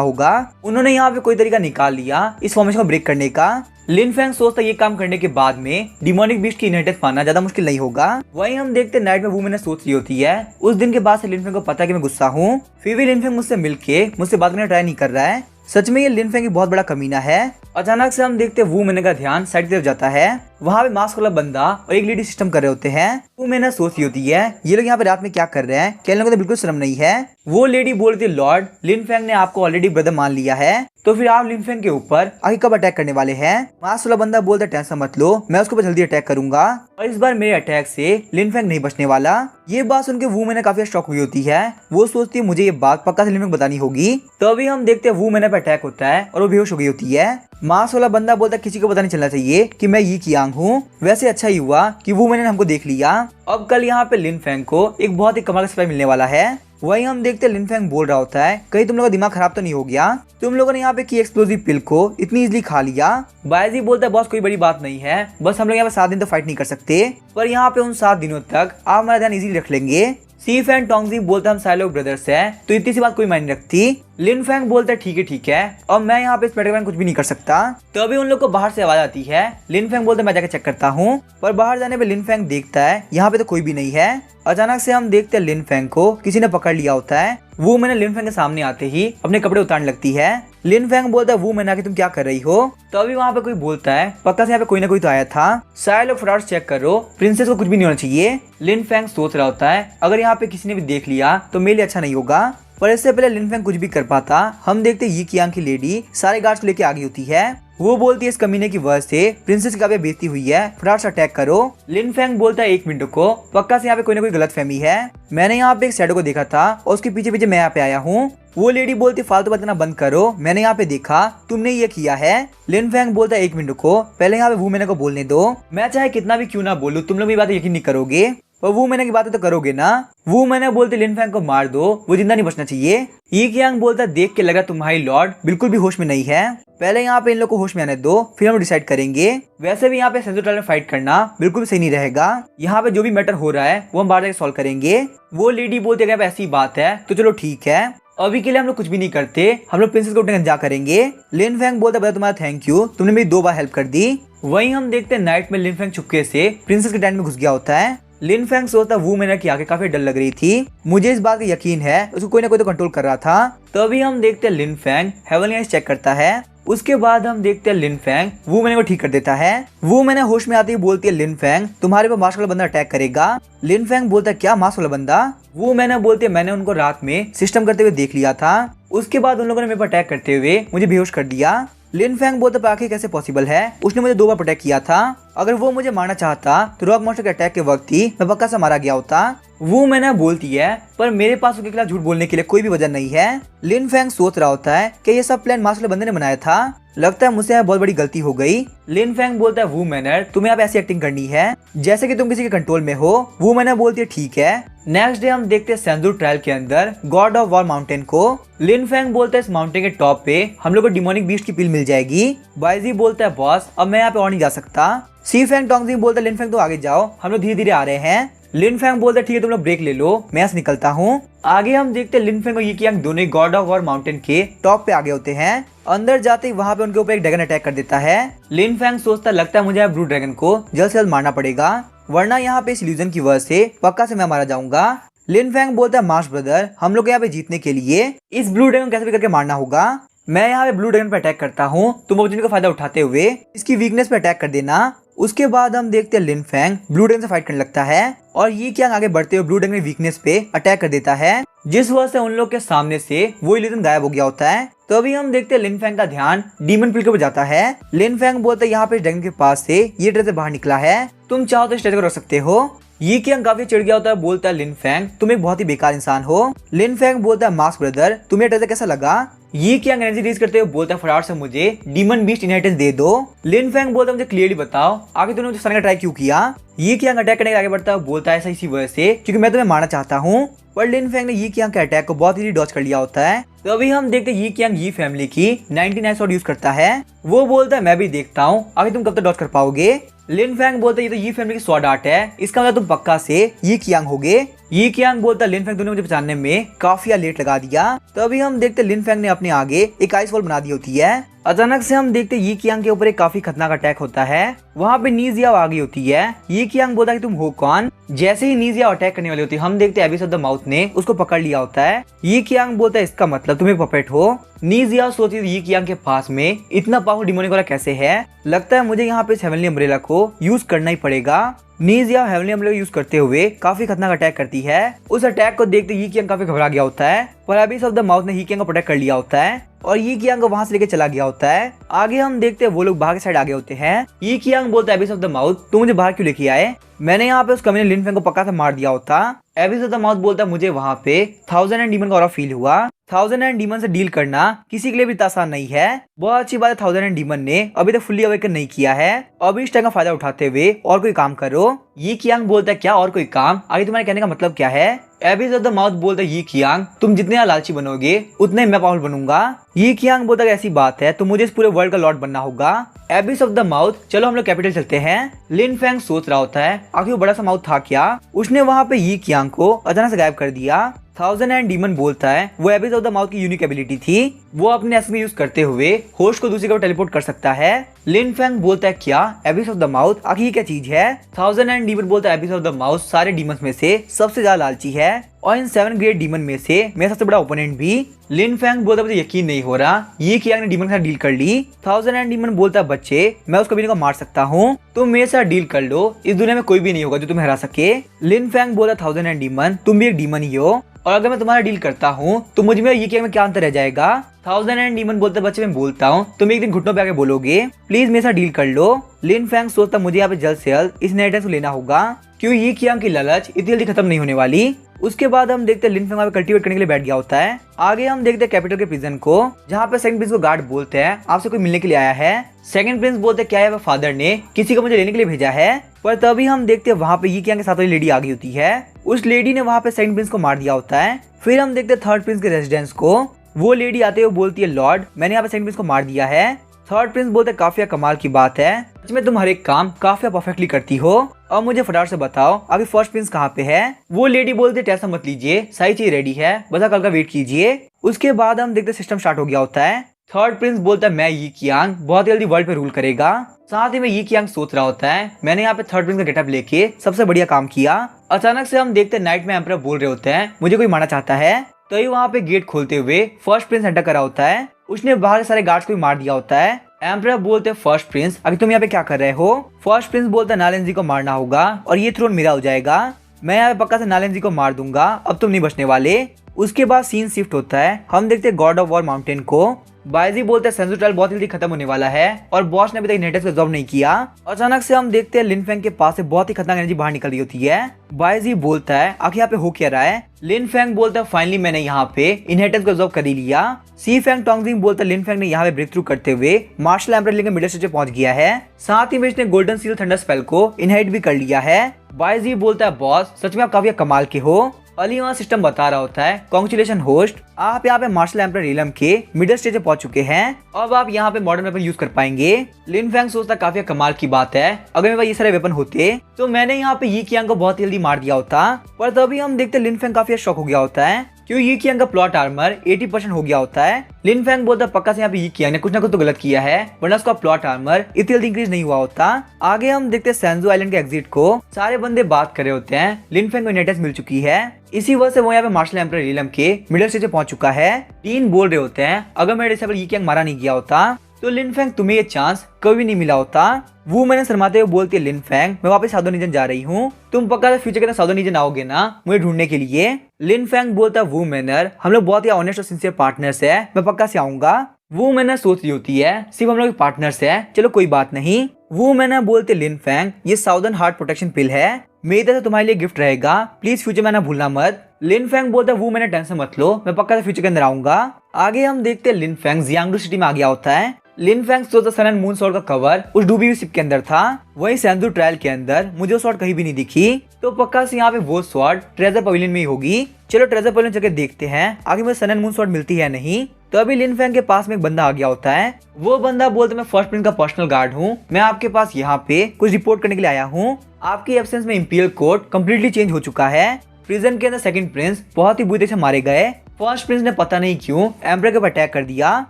होगा, उन्होंने यहाँ पे कोई तरीका निकाल लिया इस फॉर्मेशन को ब्रेक करने का। लिन फैंग सोचता है ये काम करने के बाद में डिमोनिक बीस्ट की इनहेरिटेंस पाना ज्यादा मुश्किल नहीं होगा। वहीं हम देखते हैं नाइट में वूमेन ने सोच ली होती है। उस दिन के बाद से लिन फैंग को पता है कि मैं गुस्सा हूँ, फिर भी लिन फैंग मुझसे मिलके मुझसे बात करने ट्राई नहीं कर रहा है। सच में ये लिन फैंग बहुत बड़ा कमीना है। अचानक से हम देखते हैं वू मैने का ध्यान साइड की तरफ जाता है। वहाँ पे मास्क वाला बंदा और एक लेडी सिस्टम कर रहे होते हैं। वो मैंने सोची होती है ये लोग यहाँ पे रात में क्या कर रहे हैं, क्या इन लोगों को तो बिल्कुल शर्म नहीं है। वो लेडी बोलती है लॉर्ड लिन फैंग ने आपको ऑलरेडी ब्रदर मान लिया है, तो फिर आप लिन फैंग के ऊपर आगे कब अटैक करने वाले हैं। मास्क वाला बंदा बोलता है टेंशन मत लो, मैं उसके ऊपर जल्दी अटैक करूंगा और इस बार मेरे अटैक से लिन फैंग नहीं बचने वाला। ये बात सुन के वू मैंने काफी शॉक हुई होती है। वो सोचती है मुझे ये बात पक्का से लिन फैंग बतानी होगी। तो अभी हम देखते हैं वू मैंने पे अटैक होता है और वो बेहोश हो गई होती है। मास्क वाला बंदा बोलता है किसी को पता नहीं चलना चाहिए कि मैं ये कियांग हूँ। वैसे अच्छा ही हुआ कि वो मैंने हमको देख लिया। अब कल यहाँ पे लिन फैंग को एक बहुत ही कमाल का सरप्राइज मिलने वाला है। वहीं हम देखते हैं लिन फैंग बोल रहा होता है कहीं तुम लोगों का दिमाग खराब तो नहीं हो गया, तुम लोगों ने यहाँ पे की एक्सप्लोजिव पिल को इतनी इजीली खा लिया। बायजी बोलता है बॉस कोई बड़ी बात नहीं है, बस हम लोग यहाँ पे 7 दिन तो फाइट नहीं कर सकते, पर यहाँ पे उन 7 दिनों तक आप हमारा ध्यान इजीली रख लेंगे। सी फैंग टोंगजी बोलता हम सारे लोग ब्रदर्स हैं, तो इतनी सी बात कोई मायने रखती। लिन फैंग बोलता है ठीक है और मैं यहाँ पे इस मैटर में कुछ भी नहीं कर सकता। तो अभी उन लोग को बाहर से आवाज आती है। लिन फैंग बोलता है मैं जाकर चेक करता हूँ, पर बाहर जाने पे लिन फैंग देखता है यहाँ पे तो कोई भी नहीं है। अचानक से हम देखते हैं लिन फैंग को किसी ने पकड़ लिया होता है। वो मैंने लिन फैंग के सामने आते ही अपने कपड़े उतारने लगती है। लिन फैंग बोलता है वो मैंने आके तुम क्या कर रही हो। तो अभी वहाँ पे कोई बोलता है पक्का से यहाँ पे कोई ना कोई तो आया था, सारे लोग फटाफट चेक करो, प्रिंसेस को कुछ भी नहीं होना चाहिए। लिन फैंग सोच रहा होता है अगर यहाँ पे किसी ने भी देख लिया तो मेरे लिए अच्छा नहीं होगा, पर इससे पहले लिन फैंग कुछ भी कर पाता हम देखते यी कियांग की लेडी सारे गार्ड्स लेके आ गई होती है। वो बोलती है इस कमीने की वजह से प्रिंसेस की काफी बेइज्जती हुई है, फटाफट से अटैक करो। लिन फैंग बोलता है 1 मिनट को, पक्का से यहाँ पे कोई ना कोई गलत फहमी है, मैंने यहाँ पे एक शैडो को देखा था और उसके पीछे पीछे मैं यहाँ पे आया हूँ। वो लेडी बोलती फालतू बात करना बंद करो, मैंने यहाँ पे देखा तुमने ये किया है। लिन फैंग बोलता है 1 मिनट को, पहले यहाँ पे वो मैंने को बोलने दो, मैं चाहे कितना भी क्यों ना बोलूँ तुम लोग मेरी बात यकीन नहीं करोगे, पर वो मैंने की बातें तो करोगे ना। वो मैंने बोलते लिन फैंग को मार दो, वो जिंदा नहीं बचना चाहिए। यी कियांग बोलता देख के लगा तुम्हारी लॉर्ड बिल्कुल भी होश में नहीं है, पहले यहाँ पे इन लोग को होश में आने दो फिर हम डिसाइड करेंगे। वैसे भी यहाँ पे सेंसर ट्रायल में फाइट करना बिल्कुल भी सही नहीं रहेगा, यहाँ पे जो भी मैटर हो रहा है वो हम बाहर जाकर सॉल्व करेंगे। वो लेडी बोलती है अगर ऐसी बात है तो चलो ठीक है, अभी के लिए हम लोग कुछ भी नहीं करते, हम लोग प्रिंसेस को उठने जा करेंगे। लिन फैंग बोलता है तुम्हारा थैंक यू, तुमने मेरी 2 बार हेल्प कर दी। वहीं हम देखते हैं नाइट में लिन फैंग चुपके से प्रिंसेस के टेंट में घुस गया होता है। लिन फैंग सोचता वो मैंने की आंखें काफी डर लग रही थी, मुझे इस बात का यकीन है उसको कोई ना कोई तो कंट्रोल कर रहा था। तो अभी हम देखते हैं लिन फैंग हेवनली आइज चेक करता है। उसके बाद हम देखते हैं लिन फैंग वो मैंने को ठीक कर देता है। वो मैंने होश में आती ही बोलती है लिन फैंग तुम्हारे पर मास्क वाला बंदा अटैक करेगा। लिन फैंग बोलता है क्या मास्क वाला बंदा। वो मैंने बोलती है मैंने उनको रात में सिस्टम करते हुए देख लिया था, उसके बाद उन लोगों ने मेरे पर अटैक करते हुए मुझे बेहोश कर दिया। लिन फैंग बोलता आखिर कैसे पॉसिबल है, उसने मुझे 2 बार अटैक किया था, अगर वो मुझे मारना चाहता तो रॉक मॉन्स्टर के अटैक के वक्त ही मैं पक्का से मारा गया होता। वो मैंने बोलती है पर मेरे पास उसके खिलाफ झूठ बोलने के लिए कोई भी वजह नहीं है। लिन फैंग सोच रहा होता है कि ये सब प्लान मास्क वाले बंदे ने बनाया था, लगता है मुझसे बहुत बड़ी गलती हो गई। लिन फैंग बोलता है वो मैनर तुम्हें आप ऐसी एक्टिंग करनी है जैसे कि तुम किसी के कंट्रोल में हो। वो मैंने बोलती है ठीक है। नेक्स्ट डे हम देखते हैं सेंजू ट्रायल के अंदर गॉड ऑफ वॉर माउंटेन को। लिन फैंग बोलता है इस माउंटेन के टॉप पे हम लोग को डिमोनिक बीस्ट की पिल मिल जाएगी। बायजी बोलता है बॉस अब मैं यहाँ पे और नहीं जा सकता। सी फैंग टोंगजी बोलता है लिन फैंग तो आगे जाओ, हम लोग धीरे धीरे आ रहे हैं। लिन फैंग बोलता है ठीक है तुम लोग ब्रेक ले लो, मैं यहाँ से निकलता हूँ। आगे हम देखते हैं लिन फैंग और यी कियांग दोनों गॉड ऑफ वॉर माउंटेन के टॉप पे आगे होते हैं। अंदर जाते ही वहाँ पे उनके ऊपर एक ड्रैगन अटैक कर देता है। लिन फैंग सोचता लगता है मुझे ब्लू ड्रैगन को जल्द से जल्द मारना पड़ेगा, वरना यहाँ पे इस इल्यूजन की वजह से पक्का से मैं मारा जाऊंगा। लिन फैंग बोलता है मार्श ब्रदर हम लोग यहाँ पे जीतने के लिए इस ब्लू ड्रैगन कैसे भी करके मारना होगा। मैं यहाँ पे ब्लू ड्रैगन पे अटैक करता हूँ, तुम अपॉर्चुनिटी का फायदा उठाते हुए इसकी वीकनेस पे अटैक कर देना। उसके बाद हम देखते हैं लिन फैंग ब्लू ड्रैगन से फाइट करने लगता है और ये क्या आगे बढ़ते हुए ब्लू ड्रैगन की वीकनेस पे अटैक कर देता है, जिस वजह से उन लोग के सामने से वो इल्यूजन गायब हो गया होता है। तो अभी हम देखते हैं लिन फैंग का ध्यान डीमन पिल के ऊपर जाता है। लिन फैंग बोलता है यहाँ पे ड्रैगन के पास से ये ट्रेजर बाहर निकला है, तुम चाहो तो इस ट्रेजर को रख सकते हो। ये कियांग काफी चिढ़ गया होता है, बोलता है लिन फैंग तुम एक बहुत ही बेकार इंसान हो। लिन फैंग बोलता है मास्क ब्रदर तुम्हें ट्रेजर कैसा लगा। ये कियांग एनर्जी रिलीज करते हुए बोलता है फटाफट से मुझे डीमन बीस्ट इनहेरिटेंस दे दो। लिन फैंग बोलता है मुझे क्लियरली बताओ आगे तुमने मुझे सारने का ट्राई क्यों किया। ये कियांग अटैक करने के आगे बढ़ता है, बोलता है ऐसा इसी वजह से क्योंकि मैं तुम्हें मारना चाहता हूँ, पर लिन फैंग ने ये कियांग के अटैक को बहुत ही डॉज कर लिया होता है। तो अभी हम देखते हैं ये कियांग ये फैमिली की 99 शॉट यूज करता है। वो बोलता है मैं भी देखता हूँ आगे तुम कब तक डॉज कर पाओगे। लिन फैंग बोलता है ये तो ये फैमिली की स्वॉर्ड आर्ट है, इसका मतलब तुम पक्का से ये कियांग होगे। ये कियांग बोलता है लिन फैंग तूने मुझे पहचानने में काफी लेट लगा दिया। तो अभी हम देखते लिन फैंग ने अपने आगे एक आइस वॉल बना दी होती है। अचानक से हम देखते ये कियांग के ऊपर एक काफी खतरनाक अटैक होता है। वहाँ पे नीजिया आ गई होती है। ये कियांग बोलता है कि तुम हो कौन। जैसे ही नीजिया अटैक करने वाली होती है हम देखते एबिस ऑफ द माउथ ने उसको पकड़ लिया होता है। ये कियांग बोलता है इसका मतलब तुम एक पपेट हो। नीजिया सोचती है ये कियांग के पास में इतना पावरफुल डिमोनिक वाला कैसे है, लगता है मुझे यहाँ पे इस हेवनली अम्ब्रेला को यूज करना ही पड़ेगा। नीजिया हेवनली अम्ब्रेला यूज करते हुए काफी खतरनाक अटैक करती है। उस अटैक को देखते ये कियांग काफी घबरा गया होता है, पर एबिस ऑफ द माउथ ने ये कियांग को प्रोटेक्ट कर लिया होता है और ये कियांग को वहां से लेके चला गया होता है। आगे हम देखते हैं वो लोग बाहर के साइड आगे होते हैं। ये कियांग बोलता है एबिस ऑफ द माउथ तुम मुझे बाहर क्यों लेके आए, मैंने यहाँ पे उस कमीने लिन फैंग को पक्का से मार दिया होता। एबिस ऑफ द माउथ बोलता है मुझे वहाँ पे 1000 एंड डीमन का ऑरा फील हुआ। 1000 एंड डीमन से डील करना किसी के लिए भी इतना आसान नहीं है। बहुत अच्छी बात है 1000 एंड डीमन ने अभी तक फुल्ली अवेकन नहीं किया है। अभी इस टाइम का फायदा उठाते हुए और कोई काम करो। ये कियांग बोलता है क्या और कोई काम, आगे तुम्हारे कहने का मतलब क्या है। एबिस ऑफ द माउथ बोलता है ये कियांग तुम जितने लालची बनोगे उतने मैं पावरफुल बनूंगा। ये कियांग बोलता है ऐसी बात है तो मुझे इस पूरे वर्ल्ड का लॉर्ड बनना होगा। एबिस ऑफ द माउथ चलो हम लोग कैपिटल चलते हैं। लिन फैंग सोच रहा होता है आखिर वो बड़ा सा माउथ था क्या, उसने वहाँ पे ये कियांग को अचानक से गायब कर दिया। 1000 एंड डीमन बोलता है वो एबिस ऑफ द माउथ की यूनिक एबिलिटी थी, वो अपने एसेंस यूज करते हुए होस्ट को दूसरी जगह टेलीपोर्ट कर सकता है। लिन फैंग बोलता है क्या एबिस ऑफ द माउथ आखिर ये क्या चीज है। 1000 एंड डीमन बोलता है एबिस ऑफ द माउथ सारे डीमंस में से सबसे ज्यादा लालची है और इन 7 ग्रेट डीमन में से मेरा सबसे बड़ा ओपोनेंट भी। लिन फैंग बोलता है मुझे यकीन नहीं हो रहा ये कियांग ने डीमन के साथ डील कर ली। 1000 एंड डीमन बोलता है बच्चे मैं उस कमीने को मार सकता हूँ, तुम मेरे साथ डील कर लो, इस दुनिया में कोई भी नहीं होगा जो तुम्हें हरा सके। लिन फैंग बोलता है 1000 एंड डीमन तुम भी एक डीमन ही हो और अगर मैं तुम्हारा डील करता हूँ तो मुझे मेरा ये कियांग में क्या अंतर रह जाएगा। 1000 एंड डीमन बोलता है बच्चे मैं बोलता हूँ तुम एक दिन घुटनों पे आके बोलोगे प्लीज मेरे साथ डील कर लो। लिन फैंग सोचता मुझे यहाँ पे जल्द से जल्द इस इनहेरिटेंस को लेना होगा क्यों ये कियांग की लालच इतनी जल्दी खत्म नहीं होने वाली। उसके बाद हम देखते हैं लिन फैंग कल्टीवेट करने के लिए बैठ गया होता है। आगे हम देखते हैं कैपिटल के प्रिजन को जहाँ पे सेकंड प्रिंस को गार्ड बोलते हैं आपसे कोई मिलने के लिए आया है। सेकंड प्रिंस बोलते हैं क्या है फादर ने किसी को मुझे लेने के लिए भेजा है, पर तभी हम देखते हैं वहाँ पे ये कियांग के साथ वाली लेडी आ गई होती है। उस लेडी ने वहाँ पे सेकंड प्रिंस को मार दिया होता है। फिर हम देखते हैं थर्ड प्रिंस के रेजिडेंस को, वो लेडी आते हुए बोलती है लॉर्ड मैंने यहाँ पे सेकंड प्रिंस को मार दिया है। थर्ड प्रिंस बोलते काफी कमाल की बात है, सच में तुम हर एक काम काफी परफेक्टली करती हो और मुझे फटाफट से बताओ अभी फर्स्ट प्रिंस कहाँ पे है। वो लेडी बोलते टेंशन मत लीजिए सारी चीज रेडी है बस कल का वेट कीजिए। उसके बाद हम देखते सिस्टम स्टार्ट हो गया होता है। थर्ड प्रिंस बोलता है मैं ये कियांग बहुत जल्दी वर्ल्ड पे रूल करेगा। साथ ही में ये कियांग सोच रहा होता है मैंने यहाँ पे थर्ड प्रिंस का गेटअप लेके सबसे बढ़िया काम किया। अचानक से हम देखते नाइट में एम्परर बोल रहे होते हैं मुझे कोई मारना चाहता है, तो ये वहाँ पे गेट खोलते हुए फर्स्ट प्रिंस एंटर करा होता है। उसने बाहर सारे गार्ड्स को मार दिया होता है। एम्परर बोलते फर्स्ट प्रिंस अभी तुम यहाँ पे क्या कर रहे हो। फर्स्ट प्रिंस बोलता नालेंजी को मारना होगा और ये थ्रोन मेरा हो जाएगा, मैं यहाँ पे पक्का से नालेंजी को मार दूंगा, अब तुम नहीं बचने वाले। उसके बाद सीन शिफ्ट होता है, हम देखते गॉड ऑफ वॉर माउंटेन को। बायजी बोलते हैं सेंसर ट्रायल बहुत जल्दी खत्म होने वाला है और बॉस ने अभी तक इनहेरिटेंस को एब्जॉर्ब नहीं किया। अचानक से हम देखते हैं लिन फैंग के पास से बहुत ही खतरनाक एनर्जी बाहर निकल रही होती है। बायजी बोलता है आखिर यहाँ पे हो क्या रहा है। लिन फैंग बोलता है फाइनली मैंने यहाँ पे इनहेरिटेंस को एब्जॉर्ब कर ही लिया। सी फैंग टोंगजिंग बोलता है लिन फैंग ने यहाँ पे ब्रेक थ्रू करते हुए मार्शल एम्परर लेकर मिडिल स्टेज पे पहुंच गया है। साथ ही में इसने गोल्डन सील थंडर स्पेल को इनहेरिट भी कर लिया है। बायजी बोलता है बॉस सच में आप काफी कमाल के हो। अली वहाँ सिस्टम बता रहा होता है कॉन्ग्रेचुलेशन होस्ट आप यहाँ पे मार्शल एम्परर रीलम के मिडिल स्टेज पे पहुंच चुके हैं, अब आप यहाँ पे मॉडर्न वेपन यूज कर पाएंगे। लिन फैंग सोचता काफी कमाल की बात है अगर मेरे पास ये सारे वेपन होते तो मैंने यहाँ पे ये कियांग को बहुत जल्दी मार दिया होता। पर तभी हम देखते लिन फैंग काफी शॉक हो गया होता है क्यों ये कियांग का प्लॉट आर्मर 80% हो गया होता है। लिन फैंग बोलता है पक्का से यहाँ पे ये कियांग ने कुछ ना कुछ तो गलत किया है वरना उसका प्लॉट आर्मर इतनी जल्दी इंक्रीज नहीं हुआ होता। आगे हम देखते हैं सैंजो आइलैंड के एग्जिट को, सारे बंदे बात कर रहे होते हैं। लिन फैंग को इनहेरिटेंस मिल चुकी है, इसी वजह से वो यहाँ पे मार्शल एम्परर रीलम के मिडिल स्टेज पे पहुंच चुका है। डीन बोल रहे होते हैं अगर मेरे डिसेबल ये कियांग मारा नहीं गया होता तो लिन फैंग तुम्हें ये चांस कभी नहीं मिला होता। वो मैंने शर्माते हुए बोलती है लिन फैंग मैं वापस साउदर्न रीजन जा रही हूँ, तुम पक्का फ्यूचर के अंदर साउदर्न रीजन आओगे ना मुझे ढूंढने के लिए। लिन फैंग बोलता है वो मैनर हम लोग बहुत ही ऑनेस्ट और सिंसियर पार्टनर्स है, मैं पक्का से आऊंगा। वो मैंने सोच रही होती है सिर्फ हम लोग पार्टनर्स है, चलो कोई बात नहीं। वो मैंने बोलते लिन फैंग ये साउदर्न हार्ट प्रोटेक्शन पिल है, मेरी तरफ से तुम्हारे लिए गिफ्ट रहेगा, प्लीज फ्यूचर में ना भूलना मत। लिन फैंग बोलता है वो मैंने टेंशन मत लो, मैं पक्का से फ्यूचर के अंदर आऊंगा। आगे हम देखते हैं लिन फैंग जियांगडू सिटी में आ गया होता है। लिन फैंग सोचता सन एंड मून स्वॉर्ड का कवर उस डूबी हुई शिप के अंदर था, वही सैंजू ट्रायल के अंदर मुझे वो स्वॉर्ड कहीं भी नहीं दिखी। तो पक्का से यहाँ पे वो स्वॉर्ड ट्रेजर पवेलियन में ही होगी। चलो ट्रेजर पवेलियन चल के देखते हैं आगे मुझे सन एंड मून स्वॉर्ड मिलती है नहीं। तो अभी लिन फैंग के पास में एक बंदा आ गया होता है। वो बंदा बोलता मैं फर्स्ट प्रिंस का पर्सनल गार्ड हूँ, मैं आपके पास यहाँ पे कुछ रिपोर्ट करने के लिए आया हूँ। आपकी एब्सेंस में इंपीरियल कोड कम्प्लीटली चेंज हो चुका है। प्रिजन के अंदर सेकंड प्रिंस बहुत ही बुरी तरह से मारे गए। फर्स्ट प्रिंस ने पता नहीं क्यों एम्परर के ऊपर अटैक कर दिया,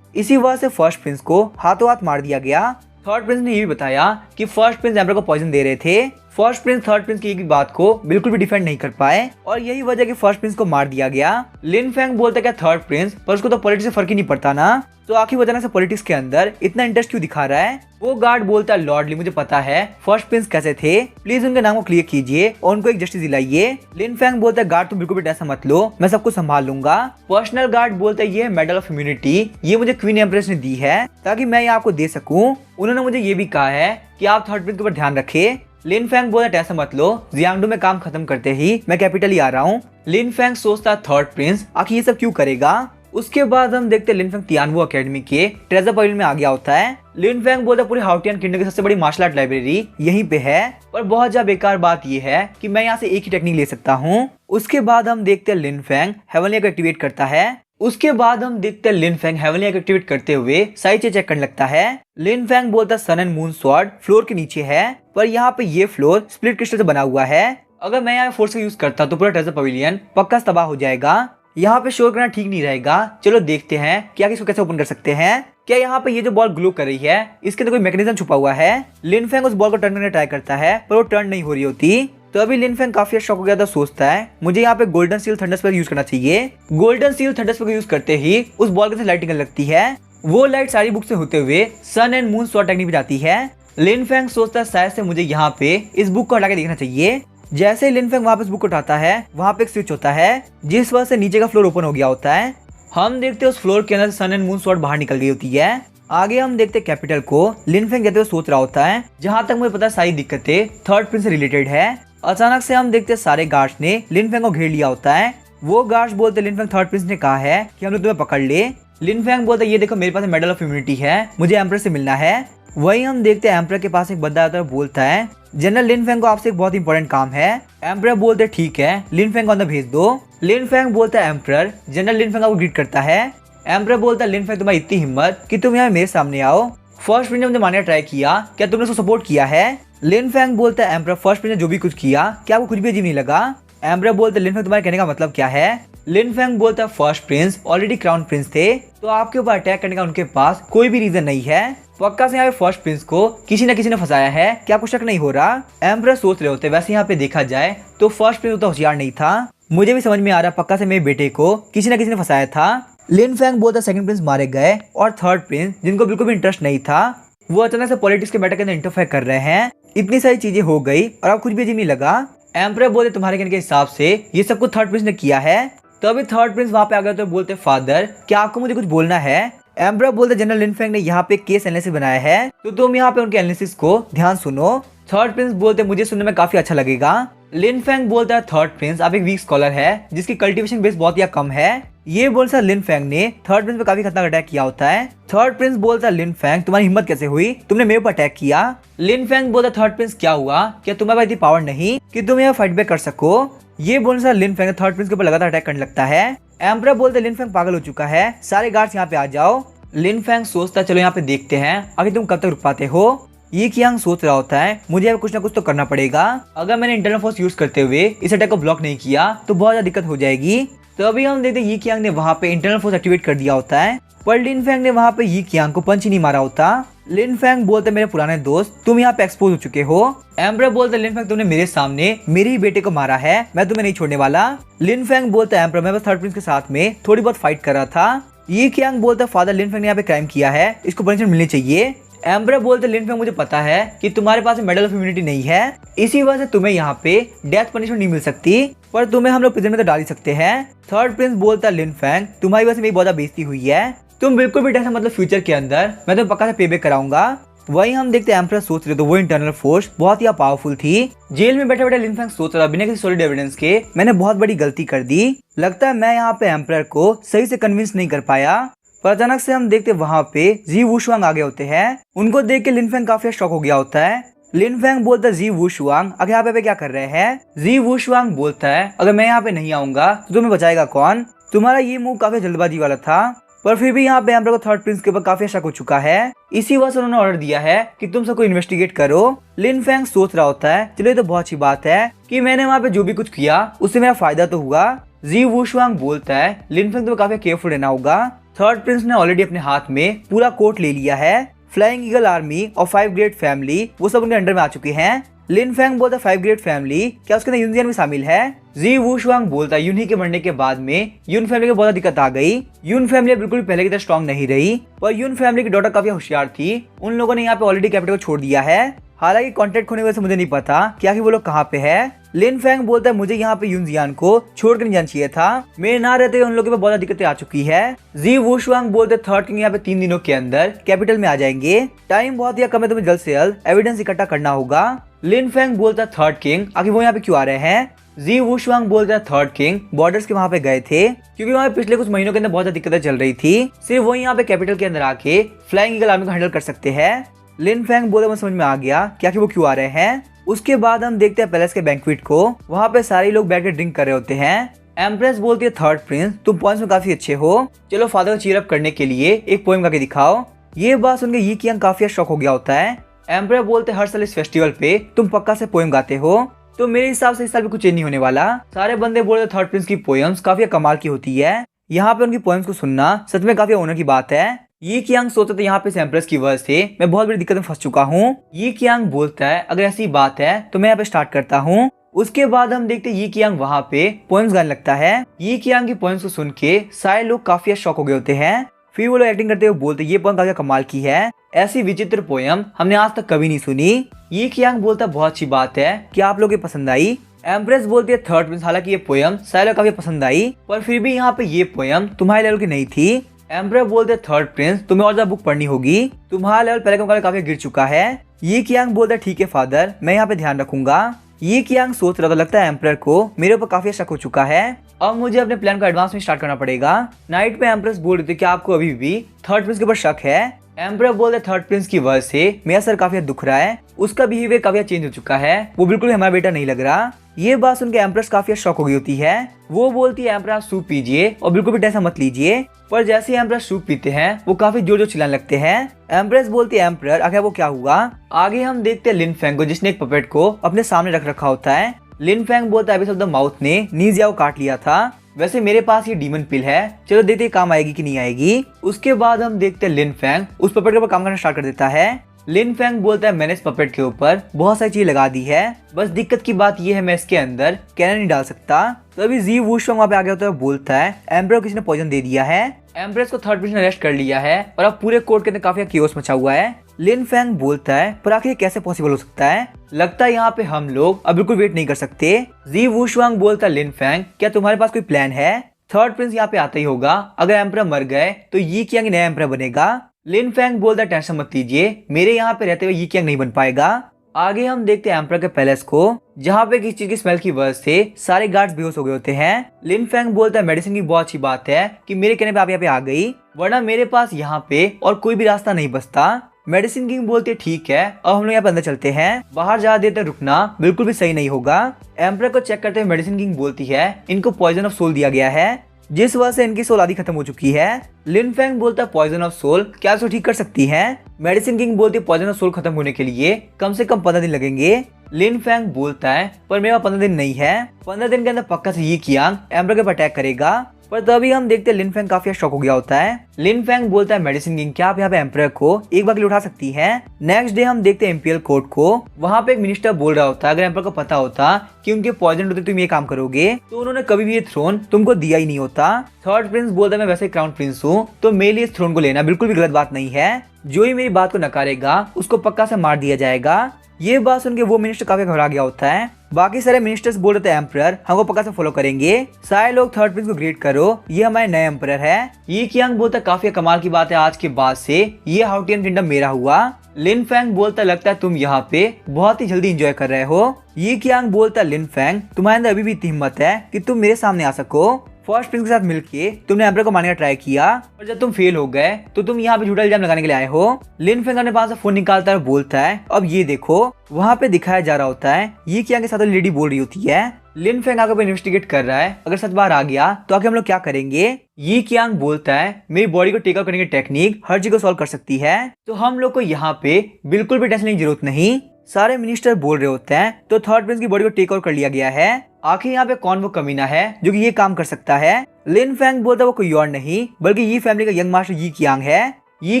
इसी वजह से फर्स्ट प्रिंस को हाथों हाथ मार दिया गया। थर्ड प्रिंस ने ये भी बताया कि फर्स्ट प्रिंस एम्परर को पॉइजन दे रहे थे। फर्स्ट प्रिंस थर्ड प्रिंस की एक भी बात को बिल्कुल भी डिफेंड नहीं कर पाए और यही वजह कि फर्स्ट प्रिंस को मार दिया गया। लिन फैंग बोलता क्या थर्ड प्रिंस, पर उसको तो पॉलिटिक्स से फर्क ही नहीं पड़ता ना, तो आखिर वजह से पॉलिटिक्स के अंदर इतना इंटरेस्ट क्यों दिखा रहा है। वो गार्ड बोलता है लॉर्ड ली मुझे पता है फर्स्ट प्रिंस कैसे थे, प्लीज उनके नाम को क्लियर कीजिए और उनको एक जस्टिस दिलाइए। लिन फैंग बोलता है गार्ड तुम बिल्कुल भी टेंशन मत लो, मैं सब कुछ संभाल लूंगा। पर्सनल गार्ड बोलता है ये मेडल ऑफ इम्यूनिटी ये मुझे क्वीन एम्प्रेस ने दी है ताकि मैं ये आपको दे सकूं। उन्होंने मुझे ये भी कहा है कि आप थर्ड प्रिंस के ऊपर ध्यान रखें। लिन फैंग बोलता टेंशन मत लो, जियांगडू में काम खत्म करते ही मैं कैपिटल ही आ रहा हूँ। लिन फैंग सोचता थर्ड प्रिंस आखिर ये सब क्यों करेगा। उसके बाद हम देखते हैं लिन फैंग तियानवो अकेडमी के ट्रेजर पवेलियन में आ गया होता है। लिन फैंग बोलता पूरी हाउटियन किंगडम की सबसे बड़ी मार्शल आर्ट लाइब्रेरी यहीं पे है, पर बहुत ज्यादा बेकार बात यह है कि मैं यहाँ से एक ही टेक्निक ले सकता हूँ। उसके बाद हम देखते हैं लिन फैंग हेवनली को एक्टिवेट करता है। उसके बाद हम देखते हैं लिन फैंग हेवनली को एक्टिवेट करते हुए साइड से चेक करने लगता है। लिन फैंग बोलता सन एंड मून स्वॉर्ड फ्लोर के नीचे है, पर यहाँ पे ये फ्लोर स्प्लिट क्रिस्टल से बना हुआ है। अगर मैं यहाँ फोर्स का यूज करता तो पूरा ट्रेजर पवेलियन पक्का तबाह हो जाएगा। यहाँ पे शोर करना ठीक नहीं रहेगा। चलो देखते हैं कि आगे इसको कैसे ओपन कर सकते हैं। क्या यहाँ पे ये जो बॉल ग्लो कर रही है इसके अंदर कोई मैकेनिज्म छुपा हुआ है। लिन फैंग उस बॉल को टर्न करने ट्राई करता है पर वो टर्न नहीं हो रही होती। तो अभी लिन फैंग काफी शॉक हो गया था, सोचता है मुझे यहाँ पे गोल्डन सील थंडरस्पर यूज करना चाहिए। गोल्डन सील थंडरस्पर को यूज करते ही उस बॉल के साथ लाइट निकलने लगती है। वो लाइट सारी बुक से होते हुए सन एंड मून स्वॉर्ड टेक्निक पे जाती है। लिन फैंग सोचता है शायद से मुझे यहाँ पे इस बुक को हटा के देखना चाहिए। जैसे ही लिन फैंग वापस बुक उठाता है वहाँ पे एक स्विच होता है जिस वजह से नीचे का फ्लोर ओपन हो गया होता है। हम देखते हैं उस फ्लोर के अंदर सन एंड मून स्वॉर्ड बाहर निकल गई होती है। आगे हम देखते हैं कैपिटल को लिन फैंग जाते हुए सोच रहा होता है जहाँ तक मुझे पता है सारी दिक्कतें थर्ड प्रिंस से रिलेटेड है। अचानक से हम देखते हैं सारे गार्ड्स ने लिन फैंग को घेर लिया होता है। वो गार्ड्स बोलते लिन फैंग थर्ड प्रिंस ने कहा है कि हम लोग तुम्हें पकड़ ले। लिन फैंग बोलता ये देखो मेरे पास मेडल ऑफ इम्यूनिटी है, मुझे एम्परर से मिलना है। वही हम देखते हैं एम्परर के पास एक बंदा आता है, बोलता है जनरल लिन फैंग को आपसे एक बहुत इंपॉर्टेंट काम है। एम्परर बोलते ठीक है लिन फैंग को अंदर भेज दो। लिन फैंग बोलता है एम्परर, जनरल लिन फैंग को ग्रीट करता है। एम्परर बोलता है लिन फैंग तुम्हारी इतनी हिम्मत कि तुम यहाँ मेरे सामने आओ। फर्स्ट प्रिंस ने मुझे मारने का ट्राई किया, क्या तुमने उसको सपोर्ट किया है। लिन फैंग बोलता है एम्परर फर्स्ट प्रिंस ने जो भी कुछ किया क्या आपको कुछ भी अजीब नहीं लगा। एम्परर बोलता है लिन फैंग तुम्हारे कहने का मतलब क्या है। लिन फैंग बोलता है first Prince already crown Prince थे तो आपके ऊपर अटैक करने का उनके पास कोई भी रीजन नहीं है। पक्का से यहाँ पे फर्स्ट प्रिंस को किसी न किसी ने फंसाया है, क्या आपको शक नहीं हो रहा। एम्परर सोच रहे होते वैसे यहाँ पे देखा जाए तो फर्स्ट प्रिंस उतना होशियार नहीं था। मुझे भी समझ में आ रहा पक्का से मेरे बेटे को किसी न किसी ने फंसाया था। लिन फैंग बोलता सेकंड प्रिंस मारे गए और थर्ड प्रिंस जिनको बिल्कुल भी इंटरेस्ट नहीं था वो अचानक से पॉलिटिक्स के मैटर के अंदर इंटरफेयर कर रहे हैं। इतनी सारी चीजें हो गई और अब कुछ भी अजीब नहीं लगा। एम्परर बोलते तुम्हारे कहने के हिसाब से ये सब कुछ थर्ड प्रिंस ने किया है। तो अभी थर्ड प्रिंस वहाँ पे आ गया तो बोलते फादर क्या आपको मुझे कुछ बोलना है। एम्परर बोलते जनरल लिन फैंग ने यहाँ पे केस एनालिसिस बनाया है तो तुम यहाँ पे उनके एनालिसिस को ध्यान सुनो। थर्ड प्रिंस बोलते मुझे सुनने में काफी अच्छा लगेगा। लिन फैंग बोलता है थर्ड प्रिंस आप एक वीक स्कॉलर है जिसकी कल्टीवेशन बेस बहुत ही कम है। ये बोलता लिन फैंग ने थर्ड प्रिंस पे काफी खतरनाक अटैक किया होता है। थर्ड प्रिंस बोलता लिन फैंग तुम्हारी हिम्मत कैसे हुई, तुमने मेरे ऊपर अटैक किया। लिन फैंग बोलता थर्ड प्रिंस क्या हुआ, क्या तुम्हारे पास इतनी पावर नहीं कि तुम यहाँ फाइट बैक कर सको। ये बोलता लिन फैंग थर्ड प्रिंस के ऊपर लगातार अटैक करने लगता है। एम्परर बोलते लिन फैंग पागल हो चुका है, सारे गार्ड्स यहाँ पे आ जाओ। लिन फैंग सोचता चलो यहाँ पे देखते हैं आखिर तुम कब तक रुक पाते हो। ये कियांग सोच रहा होता है मुझे अब कुछ ना कुछ तो करना पड़ेगा। अगर मैंने इंटरनल फोर्स यूज करते हुए इस अटैक को ब्लॉक नहीं किया तो बहुत ज्यादा दिक्कत हो जाएगी। तो अभी हम देखते हैं ये कियांग ने वहाँ पे इंटरनल फोर्स एक्टिवेट कर दिया होता है, पर लिन फैंग ने वहाँ पे ये कियांग को पंच ही नहीं मारा होता। लिन फैंग बोलते मेरे पुराने दोस्त तुम यहाँ पे एक्सपोज हो चुके हो। एम्परर बोलते लिन फैंग तुमने मेरे सामने मेरे ही बेटे को मारा है, मैं तुम्हें नहीं छोड़ने वाला। लिन फैंग बोलता एम्परर मैं बस थर्ड प्रिंस के साथ में थोड़ी बहुत फाइट कर रहा था। ये कियांग बोलता फादर लिन फैंग ने यहाँ पे क्राइम किया है, इसको पनिशमेंट मिलनी चाहिए। एम्परर बोलते लिन फैंग मुझे पता है कि तुम्हारे पास मेडल ऑफ इम्यूनिटी नहीं है, इसी वजह से तुम्हें यहाँ पे डेथ पनिशमेंट नहीं मिल सकती, पर तुम्हें हम लोग प्रिजन में तो डाल ही सकते हैं। थर्ड प्रिंस बोलता लिन फैंग तुम्हारी वजह से मेरी बहुत ज्यादा बेइज्जती हुई है, तुम बिल्कुल भी टेंशन मतलब फ्यूचर के अंदर मैं तुम्हें पक्का से पे बैक कराऊंगा। वही हम देखते एम्परर सोच रहे तो वो इंटरनल फोर्स बहुत ही पावरफुल थी। जेल में बैठे बैठे लिन फैंग सोच रहा बिना किसी सॉलिड एविडेंस के मैंने बहुत बड़ी गलती कर दी, लगता है मैं यहाँ पे एम्परर को सही से कन्विंस नहीं कर पाया। पर अचानक से हम देखते वहाँ पे जी वुशवांग आ गए होते हैं। उनको देख के लिन फैंग काफी शॉक हो गया होता है। लिन फैंग बोलता है जी वुशुआंग अगर यहाँ पे क्या कर रहे हैं। जी वुशुआंग बोलता है अगर मैं यहाँ पे नहीं आऊंगा तो तुम्हें बचाएगा कौन। तुम्हारा ये मूव काफी जल्दबाजी वाला था, पर फिर भी यहाँ पे एम्परर को थर्ड प्रिंस के ऊपर काफी शक हो चुका है। इसी वजह से उन्होंने ऑर्डर दिया है कि तुम सबको इन्वेस्टिगेट करो। लिन फैंग सोच रहा होता है चलो ये तो बहुत अच्छी बात है कि मैंने वहाँ पे जो भी कुछ किया उससे मेरा फायदा तो हुआ। जी वुशुआंग बोलता है लिन फैंग तो काफी केयरफुल रहना होगा। थर्ड प्रिंस ने ऑलरेडी अपने हाथ में पूरा कोर्ट ले लिया है। फ्लाइंग ईगल आर्मी और 5 ग्रेट फैमिली वो सब उनके अंडर में आ चुके हैं। लिन फैंग बोलता है 5 ग्रेट फैमिली क्या उसके अंदर यूनजियान भी शामिल है। जी वुशुआंग बोलता है यूनही के मरने के बाद में यून फैमिली को बहुत दिक्कत आ गई। यून फैमिली बिल्कुल पहले की तरह स्ट्रॉन्ग नहीं रही, पर यून फैमिली की डॉटर काफी होशियार थी। उन लोगों ने यहाँ पे ऑलरेडी कैपिटल को छोड़ दिया है। हालांकि कॉन्टेक्ट होने की वजह से मुझे नहीं पता क्या कि वो लोग कहाँ पे है। लिन फैंग बोलता है मुझे यहाँ पे यूनजियान को छोड़ कर नहीं जाना चाहिए था, मेरे ना रहते हुए उन लोगों पे बहुत दिक्कतें आ चुकी है। जी वुशुआंग बोलते थर्ड किंग यहाँ पे 3 दिनों के अंदर कैपिटल में आ जाएंगे। टाइम बहुत ही कम है, तुम्हें जल्द से जल्द एविडेंस इकट्ठा करना होगा। लिन फैंग बोलता है थर्ड किंग आखिर वो यहाँ पे क्यों आ रहे हैं। जी वुशुआंग बोलता है थर्ड किंग बॉर्डर्स के वहाँ पे गए थे क्योंकि वहाँ पे पिछले कुछ महीनों के अंदर बहुत दिक्कतें चल रही थी। सिर्फ वो यहाँ पे कैपिटल के अंदर आके फ्लाइंग ईगल आर्मी को हैंडल कर सकते हैं। लिन फैंग बोले मुझे समझ में आ गया क्या कि वो क्यों आ रहे हैं। उसके बाद हम देखते हैं पैलेस के बैंक्वेट को। वहाँ पे सारे लोग बैठ के ड्रिंक कर रहे होते हैं। एम्प्रेस बोलती है थर्ड प्रिंस तुम पॉइंट्स में काफी अच्छे हो, चलो फादर को चीयर अप करने के लिए एक पोएम गा के दिखाओ। ये बात सुनकर ये कियांग काफी शॉक हो गया होता है। एम्प्रेस बोलते हर साल इस फेस्टिवल पे तुम पक्का से पोएम गाते हो, तो मेरे हिसाब से इस साल भी कुछ चेंज नहीं होने वाला। सारे बंदे बोलते थर्ड प्रिंस की पोएम्स काफी कमाल की होती है, यहाँ पे उनकी पोएम्स को सुनना सच में काफी ऑनर की बात है। ये कियांग सोचते थे यहाँ पे एम्प्रेस की वजह से मैं बहुत बड़ी दिक्कत में फंस चुका हूँ। ये कियांग बोलता है अगर ऐसी बात है तो मैं यहाँ पे स्टार्ट करता हूँ। उसके बाद हम देखते ये कियांग वहाँ पे पोएम्स गाने लगता है। ये कियांग की पोएम्स को सुन के सारे लोग काफी शॉक हो गए होते हैं। फिर वो लोग एक्टिंग करते हुए बोलते ये पोएम काफी कमाल की है, ऐसी विचित्र पोएम हमने आज तक कभी नहीं सुनी। ये कियांग बोलता बहुत अच्छी बात है कि आप लोग पसंद आई। एम्प्रेस बोलती है थर्ड प्रिंस हालांकि ये पोएम सारे लोग काफी पसंद आई, पर फिर भी यहाँ पे ये पोएम तुम्हारे लेवल की नहीं थी। एम्प्रेस बोलते थर्ड प्रिंस तुम्हें और ज्यादा बुक पढ़नी होगी, तुम्हारा लेवल पहले के मुकाबले काफी गिर चुका है। ये कियांग बोलता है ठीक है फादर मैं यहाँ पे ध्यान रखूंगा। ये कियांग सोच रहा था लगता है एम्प्रेस को मेरे ऊपर काफी शक हो चुका है, अब मुझे अपने प्लान को एडवांस में स्टार्ट करना पड़ेगा। नाइट में एम्प्रेस बोल रही थी कि आपको अभी भी थर्ड प्रिंस के ऊपर शक है। एम्प्रेस बोलते थर्ड प्रिंस की वजह से मेरा सर काफी दुख रहा है, उसका बिहेवियर काफी चेंज हो चुका है, वो बिल्कुल हमारा बेटा नहीं लग रहा। ये बात सुनकर एम्प्रेस काफी शॉक हो गई होती है। वो बोलती है एम्प्रेस सूप पीजिए और बिल्कुल भी टेंशन मत लीजिए, पर जैसे ही एम्प्रेस सूप पीते हैं वो काफी जोर जोर चिल्लाने लगते हैं। एम्प्रेस बोलती है एम्प्रर आखिर वो क्या हुआ। आगे हम देखते हैं लिन फैंग को जिसने एक पपेट को अपने सामने रख रखा होता है। लिन फैंग बोलता है एबिस ऑफ द माउथ ने नीजिया को काट लिया था, वैसे मेरे पास ये डीमन पिल है, चलो देखते काम आएगी कि नहीं आएगी। उसके बाद हम देखते हैं लिन फैंग उस पपेट के ऊपर काम करना स्टार्ट कर देता है। लिन फैंग बोलता है मैंने इस पपेट के ऊपर बहुत सारी चीज लगा दी है, बस दिक्कत की बात ये है मैं इसके अंदर कैनन नहीं डाल सकता। तो अभी जी वुशुआंग वहाँ पे आ गया होता है, बोलता है एम्प्रर किसी ने पॉइजन दे दिया है। एम्प्रेस को थर्ड प्रिंस ने अरेस्ट कर लिया है और अब पूरे कोर्ट के अंदर काफी कियोस मचा हुआ है। लिन फैंग बोलता है पर आखिर कैसे पॉसिबल हो सकता है, लगता है यहाँ पे हम लोग अब बिल्कुल वेट नहीं कर सकते। जी वुशुआंग बोलता है लिन फैंग क्या तुम्हारे पास कोई प्लान है। थर्ड प्रिंस यहाँ पे आता ही होगा, अगर एम्प्रर मर गए तो ये कियांग नया एम्प्रर बनेगा। लिन फैंग बोलता है टेंशन मत लीजिए, मेरे यहाँ पे रहते हुए ये कियांग नहीं बन पाएगा। आगे हम देखते हैं एम्प्रर के पैलेस को, जहाँ पे किसी चीज की स्मेल की वजह से सारे गार्ड्स बेहोश हो गए होते हैं। लिन फैंग बोलता है मेडिसिन की बहुत अच्छी बात है कि मेरे कहने पे आप यहाँ पे आ गई, वरना मेरे पास यहाँ पे और कोई भी रास्ता नहीं बचता। मेडिसिन किंग बोलती है ठीक है अब हम लोग यहाँ पे अंदर चलते हैं, बाहर ज्यादा देर तक रुकना बिल्कुल भी सही नहीं होगा। एम्प्रर को चेक करते हुए मेडिसिन किंग बोलती है इनको पॉइजन ऑफ सोल दिया गया है, जिस वजह से इनकी सोल आदि खत्म हो चुकी है। लिन फैंग बोलता है पॉइजन ऑफ सोल क्या इसको ठीक कर सकती है। मेडिसिन किंग बोलती है पॉइजन ऑफ सोल खत्म होने के लिए कम से कम 15 दिन लगेंगे। लिन फैंग बोलता है पर मेरे पास 15 दिन नहीं है, 15 दिन के अंदर पक्का से ये कियांग एम्प्रर के ऊपर अटैक करेगा। पर तभी हम देखते हैं लिन फैंग काफी शॉक हो गया होता है। लिन फैंग बोलता है मेडिसिन किंग क्या आप यहाँ पे एम्प्रर को एक बार के लिए उठा सकती है। नेक्स्ट डे हम देखते हैं इंपीरियल कोर्ट को, वहाँ पे एक मिनिस्टर बोल रहा होता है अगर एम्प्रर को पता होता कि उनके पॉइजन होते तुम ये काम करोगे तो उन्होंने कभी भी ये थ्रोन तुमको दिया ही नहीं होता। थर्ड प्रिंस बोलता है मैं वैसे क्राउन प्रिंस हूँ तो मेरे लिए इस थ्रोन को लेना बिल्कुल भी गलत बात नहीं है, जो ही मेरी बात को नकारेगा उसको पक्का से मार दिया जाएगा। ये बात सुन के वो मिनिस्टर काफी घबरा गया होता है। बाकी सारे मिनिस्टर्स बोल रहे थे एम्प्रर हमको पक्का से फॉलो करेंगे, सारे लोग थर्ड प्रिंस को ग्रेट करो, ये हमारे नए एम्प्रर है। ये कियांग बोलता है काफी कमाल की बात है, आज के बाद से ये हाउटियन किंगडम मेरा हुआ। लिन फैंग बोलता लगता है तुम यहाँ पे बहुत ही जल्दी एंजॉय कर रहे हो। ये कियांग बोलता लिन फैंग तुम्हारे अंदर अभी भी इतनी हिम्मत है कि तुम मेरे सामने आ सको। फर्स्ट प्रिंस के साथ मिलके तुमने एम्पर को मारने का ट्राई किया और जब तुम फेल हो गए तो तुम यहाँ पे झूठा इल्जाम लगाने के लिए आए हो। लिन फेंग अपने पास से फोन निकालता है और बोलता है अब ये देखो। वहाँ पे दिखाया जा रहा होता है ये क्या के साथ लेडी बोल रही होती है। लिन फेंग आगे इन्वेस्टिगेट कर रहा है, अगर सच बाहर आ गया तो आगे हम लोग क्या करेंगे। ये कियांग बोलता है मेरी बॉडी को टेक आउट करने की टेक्निक हर चीज को सॉल्व कर सकती है, तो हम लोग को यहाँ पे बिल्कुल भी टेंशन लेने की जरूरत नहीं। सारे मिनिस्टर बोल रहे होते हैं तो थर्ड प्रिंस की बॉडी को टेक आउट कर लिया गया है। आखिर यहाँ पे कौन वो कमीना है जो कि ये काम कर सकता है। लिन फेंग बोलता है वो कोई और नहीं बल्कि ये फैमिली का यंग मास्टर ये कियांग है। ये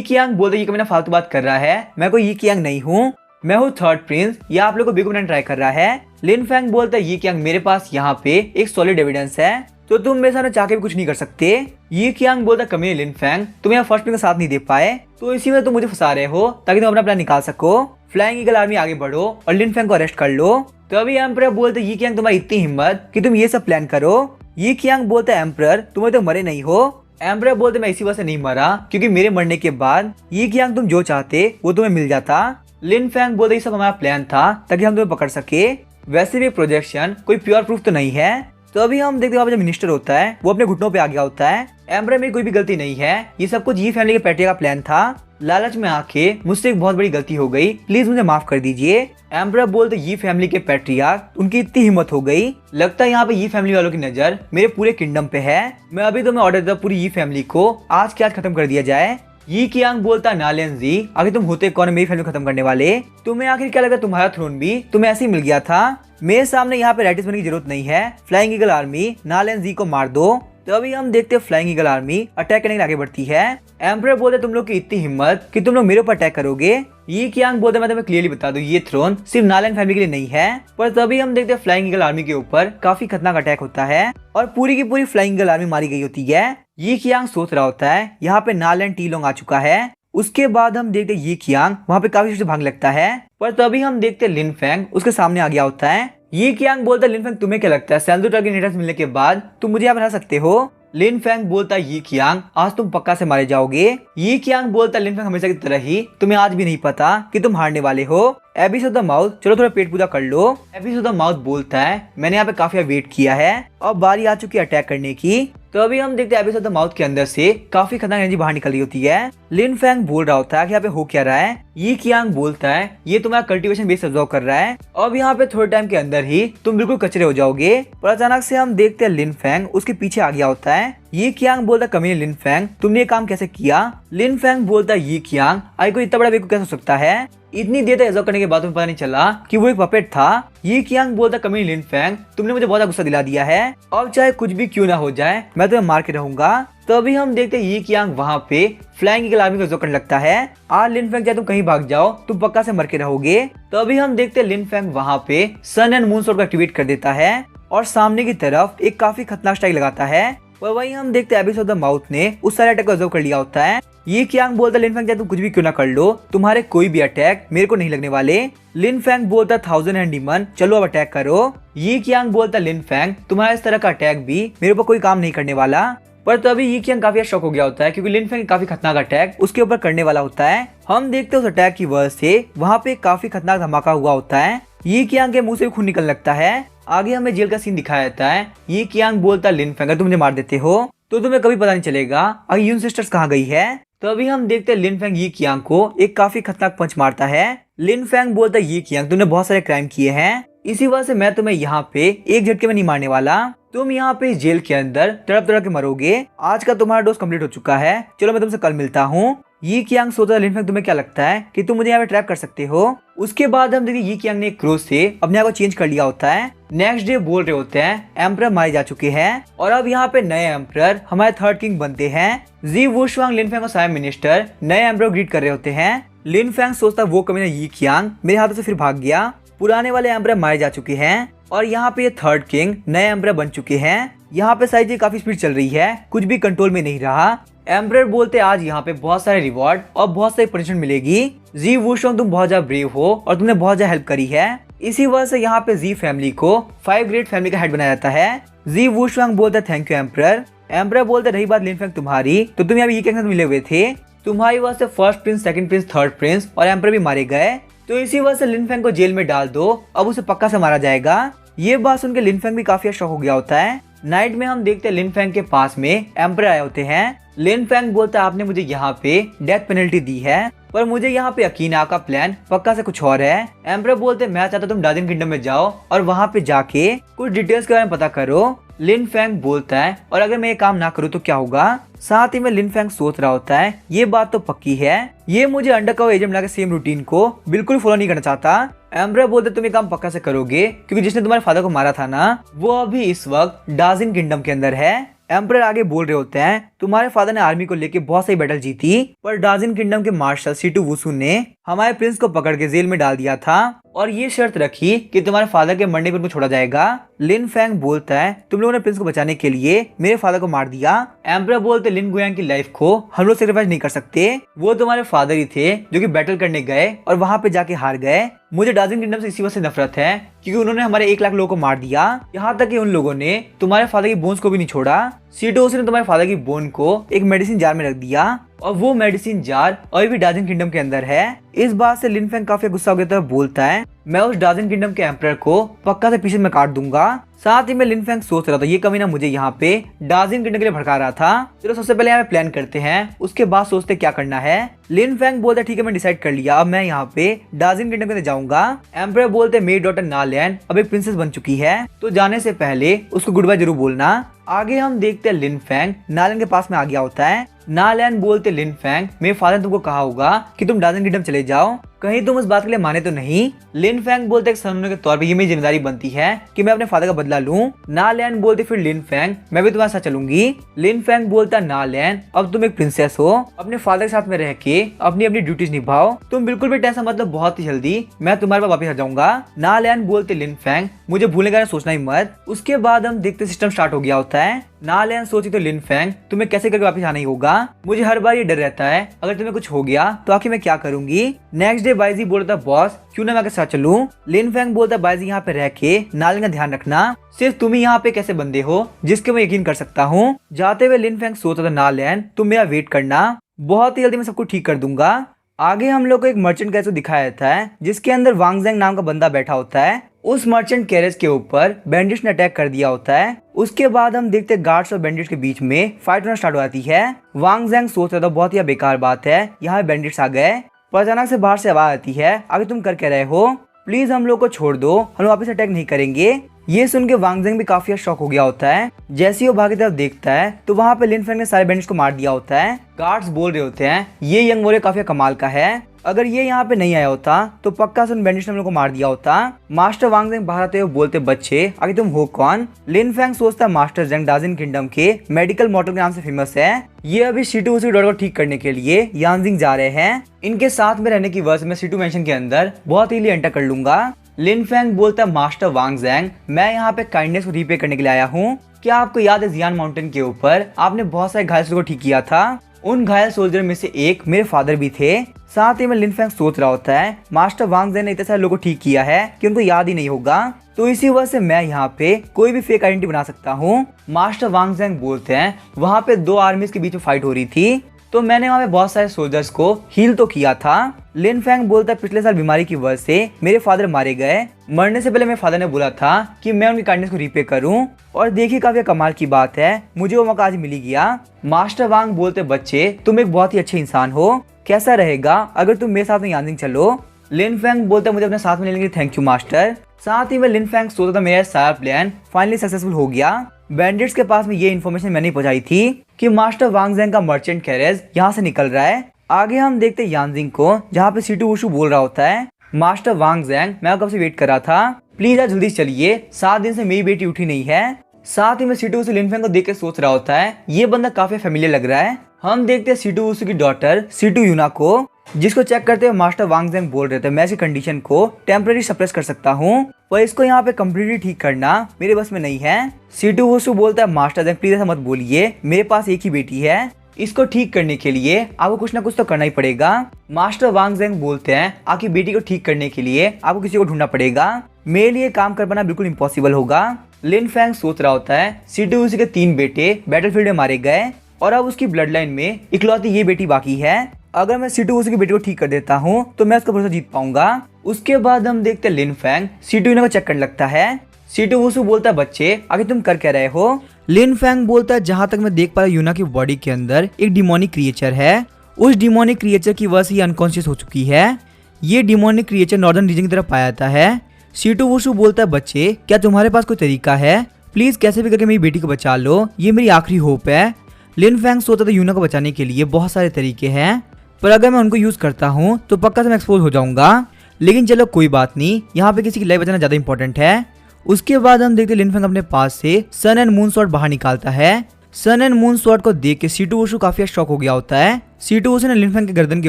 कियांग बोलता है ये कमीना फालतू बात कर रहा है, मैं कोई ये कियांग नहीं हूँ, मैं हूँ थर्ड प्रिंस, या आप लोग को बेवकूफ बनाने ट्राई कर रहा है। लिन फेंग बोलता है ये कियांग मेरे पास यहाँ पे एक सॉलिड एविडेंस है, तो तुम मेरे सामने चाह के भी कुछ नहीं कर सकते। ये कियांग बोलता है कमीने लिन फेंग तुम यहाँ फर्स्ट प्रिंस का साथ नहीं दे पाए तो इसी में तुम मुझे फंसा रहे हो ताकि तुम अपना प्लान निकाल सको। फ्लाइंग ईगल आर्मी आगे बढ़ो और लिन फेंग को अरेस्ट कर लो। तो अभी एम्परर बोलते ये कियांग तुम्हारी इतनी हिम्मत कि तुम ये सब प्लान करो। ये कियांग बोलता है एम्परर तुम्हें तो मरे नहीं हो। एम्परर बोलते मैं इसी वजह से नहीं मरा क्योंकि मेरे मरने के बाद ये कियांग तुम जो चाहते वो तुम्हें मिल जाता। लिन फेंग बोलते ये सब हमारा प्लान था ताकि हम तुम्हें पकड़ सके, वैसे भी प्रोजेक्शन कोई प्योर प्रूफ तो नहीं है। तो अभी हम देखते हैं जो मिनिस्टर होता है वो अपने घुटनों पे आ गया होता है। एम्परर में कोई भी गलती नहीं है, ये सब कुछ ये फैमिली के पैटिया का प्लान था। लालच में आके मुझसे एक बहुत बड़ी गलती हो गई, प्लीज मुझे माफ कर दीजिए। एम्परर बोलते ये फैमिली के पैट्रियार्क उनकी इतनी हिम्मत हो गई, लगता है यहाँ पे ये फैमिली वालों की नजर मेरे पूरे किंगडम पे है। मैं अभी तो मैं ऑर्डर देता पूरी ये फैमिली को आज के आज खत्म कर दिया जाए। ये कियांग बोलता नालियन जी आखिर तुम होते कौन मेरी फैमिली खत्म करने वाले, तुम्हें आखिर क्या लगा तुम्हारा थ्रोन भी तुम्हें ऐसे ही मिल गया था। मेरे सामने यहाँ पे रैटिस बनने की जरूरत नहीं है, फ्लाइंग ईगल आर्मी नालियन जी को मार दो। तो अभी हम देखते हैं फ्लाइंग ईगल आर्मी अटैक करने के लिए आगे बढ़ती है। एम्परर बोलते तुम लोग की इतनी हिम्मत कि तुम लोग मेरे ऊपर अटैक करोगे। ये कियांग बोलते मैं तुम्हें क्लियरली बता दूं ये थ्रोन सिर्फ नालियन फैमिली के लिए नहीं है। पर तभी हम देखते हैं फ्लाइंग ईगल आर्मी के ऊपर काफी खतरनाक अटैक होता है और पूरी की पूरी फ्लाइंग ईगल आर्मी मारी गई होती है। ये कियांग सोच रहा होता है यहाँ पे नालियन टीलोंग आ चुका है। उसके बाद हम देखते हैं ये कियांग वहाँ पे काफी से भाग लगता है, पर तभी हम देखते हैं लिन फेंग उसके सामने आ गया होता है। ये कियांग बोलता है लिन फेंग तुम्हें क्या लगता है सैल्दू टारगेट मिलने के बाद तुम मुझे यहाँ बना सकते हो। लिन फेंग बोलता है ये कियांग आज तुम पक्का से मारे जाओगे। ये कियांग बोलता है लिन फेंग हमेशा की तरह ही तुम्हें आज भी नहीं पता कि तुम हारने वाले हो। एबिस ऑफ द माउथ चलो थोड़ा पेट पूजा कर लो। एबिस ऑफ द माउथ बोलता है मैंने यहाँ पे काफी वेट किया है, अब बारी आ चुकी है अटैक करने की। तो अभी हम देखते हैं एबिस ऑफ द माउथ के अंदर से काफी खतरनाक एनर्जी बाहर निकल रही होती है। लिन फेंग बोल रहा होता है कि यहाँ पे हो क्या रहा है। ये कियांग बोलता है ये तुम्हारा कल्टीवेशन बेस ऑब्जर्व कर रहा है, अब यहाँ पे थोड़े टाइम के अंदर ही तुम बिल्कुल कचरे हो जाओगे। पर अचानक से हम देखते हैं लिन फेंग उसके पीछे आ गया होता है। ये कियांग बोलता है कमीने लिन फेंग तुमने ये काम कैसे किया। लिन फेंग बोलता है ये कियांग आई को इतना बड़ा बेवकूफ कैसे हो सकता है, इतनी देर तक एब्जॉर्ब करने के बाद तुम्हें पता नहीं चला कि वो एक पपेट था। ये कियांग बोलता कमीने लिन फेंग तुमने मुझे बहुत गुस्सा दिला दिया है, अब चाहे कुछ भी क्यों ना हो जाए मैं तुम्हें मार के रहूंगा। तो अभी हम देखते हैं ये कियांग वहाँ पे फ्लाइंग ईगल आर्मी को एब्जॉर्ब करने लगता है। आज लिन फेंग चाहे तुम कहीं भाग जाओ तुम पक्का से मर के रहोगे। तो अभी हम देखते हैं लिन फेंग वहाँ पे सन एंड मून स्वॉर्ड को एक्टिवेट कर देता है और सामने की तरफ एक काफी खतरनाक स्ट्राइक लगाता है। और वहीं हम देखते हैं एबिस ऑफ द माउथ ने उस सारे अटैक को ऑब्जर्व कर लिया होता है। ये कियांग बोलता है लिन फेंग चाहे तुम कुछ भी क्यों ना कर लो तुम्हारे कोई भी अटैक मेरे को नहीं लगने वाले। लिन फेंग बोलता है 1000 हैंड डीमन चलो अब अटैक करो। ये कियांग बोलता है लिन फेंग तुम्हारा इस तरह का अटैक भी मेरे ऊपर कोई काम नहीं करने वाला। पर तभी ये कियांग काफी शॉक हो गया होता है क्योंकि लिन फेंग काफी खतरनाक अटैक उसके ऊपर करने वाला होता है। हम देखते हैं उस अटैक की वजह से वहाँ पे काफी खतरनाक धमाका हुआ होता है। ये कियांग के मुंह से खून निकलने लगता है। आगे हमें जेल का सीन दिखाया जाता है। ये कियांग बोलता है लिन फेंग अगर तुम मुझे मार देते हो तो तुम्हें कभी पता नहीं चलेगा अगर यून सिस्टर्स कहाँ गई है। तो अभी हम देखते हैं लिन फेंग ये कियांग को एक काफी खतरनाक पंच मारता है। लिन फेंग बोलता है ये कियांग तुमने बहुत सारे क्राइम किए हैं, इसी वजह से मैं तुम्हें यहाँ पे एक झटके में नहीं मारने वाला, तुम यहाँ पे जेल के अंदर तड़प तड़प के मरोगे। आज का तुम्हारा डोज कंप्लीट हो चुका है, चलो मैं तुमसे कल मिलता हूँ। ये कियांग सोचता है लिन फेंग तुम्हें क्या लगता है कि तुम मुझे यहाँ पे ट्रैप कर सकते हो। उसके बाद हम देखिए ये कियांग ने एक क्रोध से अपने आप को चेंज कर लिया होता है। नेक्स्ट डे बोल रहे होते हैं एम्परर मारे जा चुके हैं और अब यहाँ पे नए एम्परर हमारे थर्ड किंग बनते हैं। जी वुशवांग लिन फेंग और सारे मिनिस्टर नए एम्परर ग्रीट कर रहे होते हैं। लिन फेंग सोचता वो कमीना ये कियांग मेरे हाथों से फिर भाग गया, पुराने वाले एम्परर मारे जा चुके हैं और यहाँ पे ये थर्ड किंग नए एम्परर बन चुके हैं। यहाँ पे सारी चीज काफी स्पीड चल रही है, कुछ भी कंट्रोल में नहीं रहा। एम्परर बोलते आज यहाँ पे बहुत सारे रिवॉर्ड और बहुत सारी पनिशमेंट मिलेगी। जी वुशवांग तुम बहुत ज्यादा ब्रेव हो और तुमने बहुत ज्यादा हेल्प करी है, इसी वजह से यहाँ पे जी फैमिली को 5 ग्रेट फैमिली का हेड बनाया जाता है। जी वुशवांग बोलता है थैंक यू एम्परर। एम्परर बोलते रही बात लिन फेंग तुम्हारी तो तुम यहाँ पे ये के साथ मिले हुए थे, तुम्हारी वजह से first Prince, second Prince, third Prince और एम्परर भी मारे गए, तो इसी वजह से लिन फेंग को जेल में डाल दो, अब उसे पक्का से मारा जाएगा। ये बात सुनकर लिन फेंग भी काफी शॉक हो गया होता है। नाइट में हम देखते हैं लिन फैंग के पास में एम्पर आए होते हैं। लिन फैंग बोलता है आपने मुझे यहाँ पे डेथ पेनल्टी दी है, पर मुझे यहाँ पे यकीन है आपका प्लान पक्का से कुछ और है। एम्पर बोलते मैं चाहता तुम डार्जिन किंगडम में जाओ और वहाँ पे जाके कुछ डिटेल्स के बारे में पता करो। लिन फैंग बोलता है और अगर मैं ये काम ना करूँ तो क्या होगा। साथ ही में लिन फैंग सोच रहा होता है ये बात तो पक्की है, ये मुझे अंडरकवर एजेंट बना के सेम रूटीन को बिल्कुल फॉलो नहीं करना चाहता। एम्बर बोलते तुम ये काम पक्का से करोगे क्योंकि जिसने तुम्हारे फादर को मारा था ना वो अभी इस वक्त डार्जिन किंगडम के अंदर है। एम्पर आगे बोल रहे होते हैं तुम्हारे फादर ने आर्मी को लेके बहुत सारी बैटल जीती, पर डार्जिन किंगडम के मार्शल सीटू वुसू ने हमारे प्रिंस को पकड़ के जेल में डाल दिया था और ये शर्त रखी कि तुम्हारे फादर के मरने पर उनको छोड़ा जाएगा। लिन फैंग बोलता है तुम लोगों ने प्रिंस को बचाने के लिए मेरे फादर को मार दिया। एम्पर बोलते लिन गुयांग की लाइफ को हम लोग सेक्रीफाइस नहीं कर सकते, वो तुम्हारे फादर ही थे जो कि बैटल करने गए और वहाँ पे जाके हार गए। मुझे डार्जिन किंगडम से इसी वजह से नफरत है क्योंकि उन्होंने हमारे 1 लाख लोगों को मार दिया, यहाँ तक कि उन लोगों ने तुम्हारे फादर की बोन्स को भी नहीं छोड़ा। सीटोस ने तुम्हारे फादर की बोन को एक मेडिसिन जार में रख दिया और वो मेडिसिन जार अभी भी डार्जिन किंगडम के अंदर है। इस बात से लिन फैंग काफी गुस्सा हो गया तो बोलता है मैं उस डार्जिन किंगडम के एम्परर को पक्का से पीछे में काट दूंगा। साथ ही में लिन फैंग सोच रहा था ये कमीना मुझे यहाँ पे डार्जिन किंगडम के लिए भड़का रहा था। चलो सबसे पहले यहाँ पे प्लान करते हैं, उसके बाद सोचते क्या करना है। लिन फैंग बोलता ठीक है मैं डिसाइड कर लिया, अब मैं यहाँ पे डार्जिन किंगडम के लिए जाऊंगा। एम्परर बोलते मेरी डॉटर नालैन अब एक प्रिंसेस बन चुकी है तो जाने से पहले उसको गुड बाय जरूर बोलना। आगे हम देखते हैं लिन फैंग नालैन के पास में आ गया होता है। नालैन बोलते लिन फैंग मेरे फादर ने तुमको कहा होगा कि तुम डार्जिन किंगडम चले जाओ, कहीं तुम उस बात के लिए माने तो नहीं। लिन फैंग बोलते एक सन के तौर पे ये मेरी जिम्मेदारी बनती है कि मैं अपने फादर का बदला लूं। नालैन बोलते फिर लिन फैंग मैं भी तुम्हारे साथ चलूंगी। लिन फैंग बोलता नालैन अब तुम एक प्रिंसेस हो, अपने फादर के साथ में रह के अपनी अपनी ड्यूटीज निभाओ, तुम बिल्कुल भी टेंशन मतलब बहुत ही जल्दी मैं तुम्हारे पास वापस आ जाऊंगा। नालैन बोलते लिन फैंग मुझे भूलने का सोचना ही मत। उसके बाद हम देखते सिस्टम स्टार्ट हो गया होता है। नालैन सोची तो लिन फैंग तुम्हें कैसे करके वापस आना ही होगा, मुझे हर बार ये डर रहता है अगर तुम्हें कुछ हो गया तो आखिर मैं क्या करूंगी। नेक्स्ट डे बाइजी बोलता बॉस क्यों ना मैं के साथ चलूं। लिन फैंग बोलता बाइजी यहाँ पे रह के नालैन का ध्यान रखना, सिर्फ तुम ही यहाँ पे कैसे बंदे हो जिसके मैं यकीन कर सकता हूँ। जाते हुए लिन फैंग सोचता था नालैन तुम मेरा वेट करना, बहुत ही जल्दी मैं सबको ठीक कर दूंगा। आगे हम लोग को एक मर्चेंट कैरेज दिखाया जाता है जिसके अंदर वांग ज़ेंग नाम का बंदा बैठा होता है। उस मर्चेंट कैरेज के ऊपर बैंडिट्स ने अटैक कर दिया होता है। उसके बाद हम देखते हैं गार्ड्स और बैंडिट्स के बीच में फाइट होना स्टार्ट हो जाती है। वांग ज़ेंग सोच रहा था बहुत ही बेकार बात है यहाँ बैंडिट्स आ गए, पर अचानक से बाहर से आवाज आती है आगे तुम कर रहे हो, प्लीज हम लोग को छोड़ दो, हम वापस अटैक नहीं करेंगे। ये सुन के वांग ज़ेंग भी काफी शॉक हो गया होता है। जैसे ही वो भाग की तरफ देखता है तो वहाँ पे लिन फैंग ने सारे बैंडिट्स को मार दिया होता है। गार्ड्स बोल रहे होते हैं ये यंग वॉरियर काफी कमाल का है, अगर ये यहाँ पे नहीं आया होता तो पक्का से उन बैंडिट्स ने हम लोग को मार दिया होता। मास्टर वांग ज़ेंग बाहर आते हुए बोलते बच्चे आगे तुम हो कौन। लिन फैंग सोचता है मास्टर ज़ेंग डार्जिन किंगडम के मेडिकल मॉडल के नाम से फेमस है, ये अभी सीटू उसी डॉट को ठीक करने के लिए यांजिंग जा रहे हैं, इनके साथ में रहने की वजह से मैं सीटू मेंशन के अंदर बहुत ही एंटर कर लूंगा। लिन फैंग बोलता है मास्टर वांग ज़ेंग मैं यहाँ पे काइंडनेस को रीपे करने के लिए आया हूँ, क्या आपको याद है जियान माउंटेन के ऊपर आपने बहुत सारे घायल को ठीक किया था, उन घायल सोल्जर में से एक मेरे फादर भी थे। साथ ही में लिन फैंग सोच रहा होता है मास्टर वांग ज़ेंग ने इतने सारे लोगों को ठीक किया है कि उनको याद ही नहीं होगा, तो इसी वजह से मैं यहाँ पे कोई भी फेक आइडेंटिटी बना सकता हूँ। मास्टर वांग ज़ेंग बोलते हैं वहाँ पे 2 आर्मीज के बीच में फाइट हो रही थी तो मैंने वहाँ पे बहुत सारे सोल्जर्स को हील तो किया था। लिन फैंग बोलता है पिछले साल बीमारी की वजह से मेरे फादर मारे गए, मरने से पहले मेरे फादर ने बोला था कि मैं उनकी काइंडनेस को रीपे करूं, और देखिए काफी कमाल की बात है मुझे वो मौका आज मिल गया। मास्टर वांग बोलते बच्चे तुम एक बहुत ही अच्छे इंसान हो, कैसा रहेगा अगर तुम मेरे साथ में यांजिंग चलो। लिन फैंग बोलता मुझे अपने साथ में लेने के लिए थैंक यू मास्टर। साथ ही में लिन फैंग सोचता था मेरा सारा प्लान फाइनली सक्सेसफुल हो गया। बैंडिट्स के पास में ये इन्फॉर्मेशन मैंने पहुंचाई थी कि मास्टर वांग ज़ेंग का मर्चेंट कैरेज यहाँ से निकल रहा है। आगे हम देखते हैं यांजिंग को जहाँ पे सीटू वुशु बोल रहा होता है मास्टर वांग ज़ेंग मैं कब से वेट कर रहा था, प्लीज आज जल्दी चलिए, 7 दिन से मेरी बेटी उठी नहीं है। साथ ही में सीटू वुशु लिन फैंग को देख के सोच रहा होता है ये बंदा काफी फेमिलियर लग रहा है। हम देखते हैं सीटू वुशु की डॉटर सीटू यूना को, जिसको चेक करते हुए मास्टर वांग ज़ेंग बोल रहे थे मैं इसकी कंडीशन को टेम्पररी सप्रेस कर सकता हूँ, पर इसको यहाँ पे कम्प्लीटली ठीक करना मेरे बस में नहीं है। सीटू वुशु बोलता है मास्टर ज़ेंग प्लीज ऐसा मत बोलिए, मेरे पास एक ही बेटी है, इसको ठीक करने के लिए आपको कुछ ना कुछ तो करना ही पड़ेगा। मास्टर वांग ज़ेंग बोलते हैं आपकी बेटी को ठीक करने के लिए आपको किसी को ढूंढना पड़ेगा, मेरे लिए काम कर पाना बिल्कुल इम्पॉसिबल होगा। लिन फैंग सोच रहा होता है सीटू वुशु के 3 बेटे बैटलफील्ड में मारे गए और अब उसकी ब्लड लाइन में इकलौती ये बेटी बाकी है, अगर मैं सीटू वुशु की बेटी को ठीक कर देता हूँ तो मैं उसका भरोसा जीत पाऊंगा। उसके बाद हम देखते हैं लिन फैंग सीटू यूना को चेक करने लगता है। सीटू वुसू बोलता है बच्चे आखिर तुम कर क्या रहे हो। लिन फैंग बोलता है जहाँ तक मैं देख पा रहा हूँ यूना की बॉडी के अंदर एक डिमोनिक क्रिएचर है। उस डिमोनिक क्रिएचर की वजह से ये अनकॉन्शियस हो चुकी है। ये डिमोनिक क्रिएचर नॉर्दर्न रीजन की तरफ पाया जाता है। सीटू वुसू बोलता है बच्चे क्या तुम्हारे पास कोई तरीका है, प्लीज कैसे भी करके मेरी बेटी को बचा लो, ये मेरी आखिरी होप है। लिन फैंग सोचता था यूना को बचाने के लिए बहुत सारे तरीके हैं, पर अगर मैं उनको यूज करता हूँ तो पक्का से मैं एक्सपोज हो जाऊंगा। लेकिन चलो कोई बात नहीं, यहाँ पे किसी की लाइफ बचाना ज्यादा इंपॉर्टेंट है। उसके बाद हम देखते लिन फैंग अपने पास से सन एंड मून स्वॉर्ड बाहर निकालता है। सन एंड मून स्वॉर्ड को देख के सीटू वुसू काफी शॉक हो गया होता है। सीटू वुसू ने लिन फैंग के गर्दन के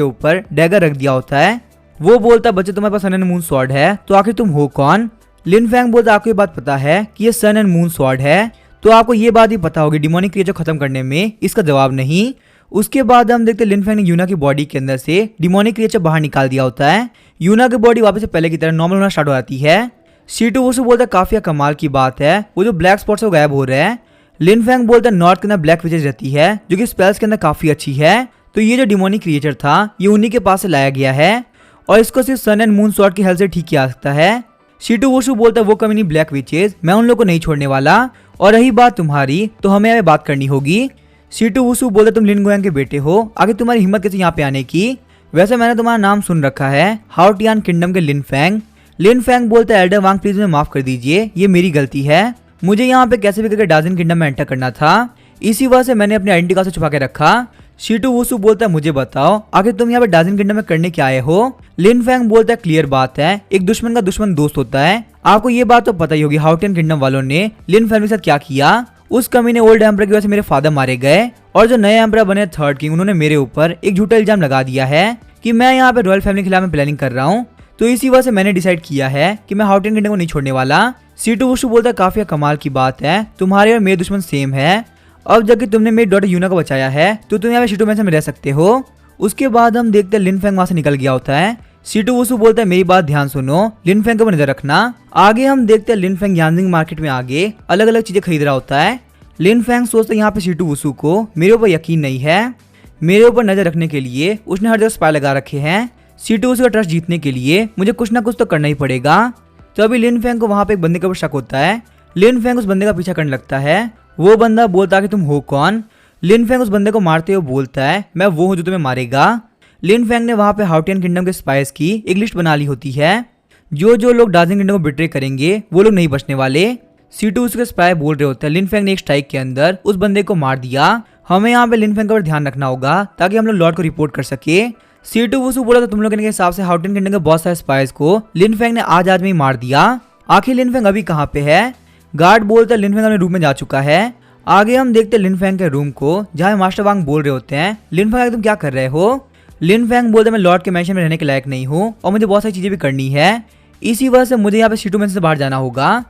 ऊपर डैगर रख दिया होता है। वो बोलता है बच्चे तुम्हारे पास सन एंड मून स्वॉर्ड है तो आखिर तुम हो कौन। लिन फैंग बोलता आपको ये बात पता है कि ये सन एंड मून स्वॉर्ड है, तो आपको ये बात ही पता होगी डिमोनिक क्रिएचर खत्म करने में। इसका जवाब नहीं। उसके बाद हम देखते लिन फैंग ने यूना की बॉडी के अंदर से डिमोनिक क्रिएचर बाहर निकाल दिया होता है। यूना की बॉडी वापस से पहले की तरह नॉर्मल होना स्टार्ट हो जाती है। सीटू वुसू बोलता है काफी कमाल की बात है, वो जो ब्लैक स्पॉट्स है वो गायब हो रहे हैं। लिन फैंग बोलता है नॉर्थ के अंदर ब्लैक विचेज रहती है जो कि स्पेल्स के अंदर काफी अच्छी है, तो ये जो डिमोनिक क्रिएचर था ये उन्हीं के पास से लाया गया है और इसको सिर्फ सन एंड मून स्वॉर्ड की हेल्प से ठीक किया जा सकता है। सीटू वुसू बोलता है वो कमीनी ब्लैक विचेज मैं उन लोगों को नहीं छोड़ने वाला, और रही बात तुम्हारी तो हमें यहाँ पे बात करनी होगी। सीटू वुसू बोलता तुम लिन गोयांग के बेटे हो, आगे तुम्हारी हिम्मत कैसे यहाँ पे आने की। वैसे मैंने तुम्हारा नाम सुन रखा है हाओटियान किंगडम के लिन फैंग। लिन फैंग बोलता है एल्डर वांग प्लीज मुझे माफ कर दीजिए, ये मेरी गलती है, मुझे यहाँ पे कैसे भी करके डार्जिन किंगडम में एंटर करना था, इसी वजह से मैंने अपनी आइडेंटिटी कार्ड से छुपा के रखा। सीटू वुसू बोलता है मुझे बताओ आखिर तुम यहाँ पे डार्जिन किंगडम में करने क्या आए हो। लिन फैंग बोलता है क्लियर बात है, एक दुश्मन का दुश्मन दोस्त होता है, आपको ये बात तो पता ही होगी हाओटियन किंगडम वालों ने लिन फैमिली के साथ क्या किया। उस कमीने ओल्ड एम्परर की वजह से मेरे फादर मारे गए और जो नए एम्परर बने थर्ड किंग उन्होंने मेरे ऊपर एक झूठा इल्जाम लगा दिया है कि मैं यहाँ पे रॉयल फैमिली के खिलाफ प्लानिंग कर रहा हूँ, तो इसी वजह से मैंने डिसाइड किया है कि मैं हाओटियन किंगडम को नहीं छोड़ने वाला। सीटू वुसू बोलता है काफी कमाल की बात है, तुम्हारे और मेरे दुश्मन सेम है, अब जबकि तुमने मेरी डॉटर यूना को बचाया है तो तुम यहाँ पे शीटू मैंशन में रह सकते हो। उसके बाद हम देखते हैं लिन फैंग वहां से निकल गया होता है। सीटू वुसू बोलता है मेरी बात ध्यान सुनो, लिन फैंग के ऊपर नजर रखना। आगे हम देखते हैं लिन फैंग यानजिंग मार्केट में आगे अलग अलग चीजें खरीद रहा होता है। लिन फैंग सोचता है यहाँ पे सीटू वुसू को मेरे ऊपर यकीन नहीं है, मेरे ऊपर नजर रखने के लिए उसने हर जगह स्पाई लगा रखे हैं। सीटू वुसू का ट्रस्ट जीतने के लिए मुझे कुछ ना कुछ तो करना ही पड़ेगा। तो अभी लिन फैंग को वहां पे एक बंदे के ऊपर शक होता है। लिन फैंग उस बंदे का पीछा करने लगता है। वो बंदा बोलता है कि तुम हो कौन। लिन फैंग उस बंदे को मारते हुए बोलता है मैं वो हूँ जो तुम्हें मारेगा। लिन फैंग ने वहां पे हाओटियन किंगडम के स्पाइस की एक लिस्ट बना ली होती है, जो लोग डार्जिलिंग किंगडम को बिट्रे करेंगे वो लोग नहीं बचने वाले। सीटू उसके स्पाई बोल रहे होते हैं लिन फैंग ने एक स्ट्राइक के अंदर उस बंदे को मार दिया, हमें यहाँ पे लिन फैंग का ध्यान रखना होगा ताकि हम लोग लॉर्ड को रिपोर्ट कर सके। सीटू वुसू बोला तो तुम लोगों के हिसाब से हाओटियन किंगडम के बहुत सारे स्पाइस को लिन फैंग ने आज में ही मार दिया, आखिर लिन फैंग अभी कहाँ पे है। गार्ड बोलता है लिन फैंग अपने रूम में जा चुका है। आगे हम देखते हैं लिन फैंग के रूम को जहाँ मास्टर वांग बोल रहे होते हैं लिन फैंग तुम क्या कर रहे हो। लिन फैंग बोलते हैं मैं लॉर्ड के मैंशन में रहने के लायक नहीं हूँ और मुझे बहुत सारी चीजें भी करनी है, इसी वजह से मुझे यहाँ पे सीटू मैंशन से बाहर जाना होगा।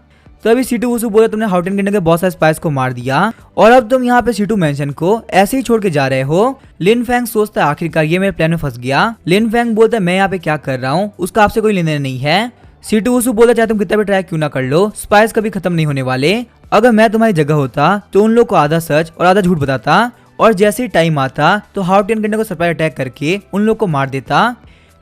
तो अभी सीटू वुसू बोले तुमने हाओटियन किंगडम के बहुत सारे स्पाइस को मार दिया और अब तुम यहाँ पे सीटू मैंशन को ऐसे ही छोड़ के जा रहे हो। लिन फैंग सोचता है आखिरकार ये मेरे प्लान में फंस गया। लिन फैंग बोलता है मैं यहाँ पे क्या कर रहा हूँ उसका आपसे कोई लेना देना नहीं है। सीटू वुसू बोलता चाहे तुम कितना भी ट्राई क्यों ना कर लो स्पाइस कभी खत्म नहीं होने वाले, अगर मैं तुम्हारी जगह होता तो उन लोग को आधा सच और आधा झूठ बताता और जैसे ही टाइम आता तो हाओटियन किंगडम को सरप्राइज अटैक करके उन लोग को मार देता।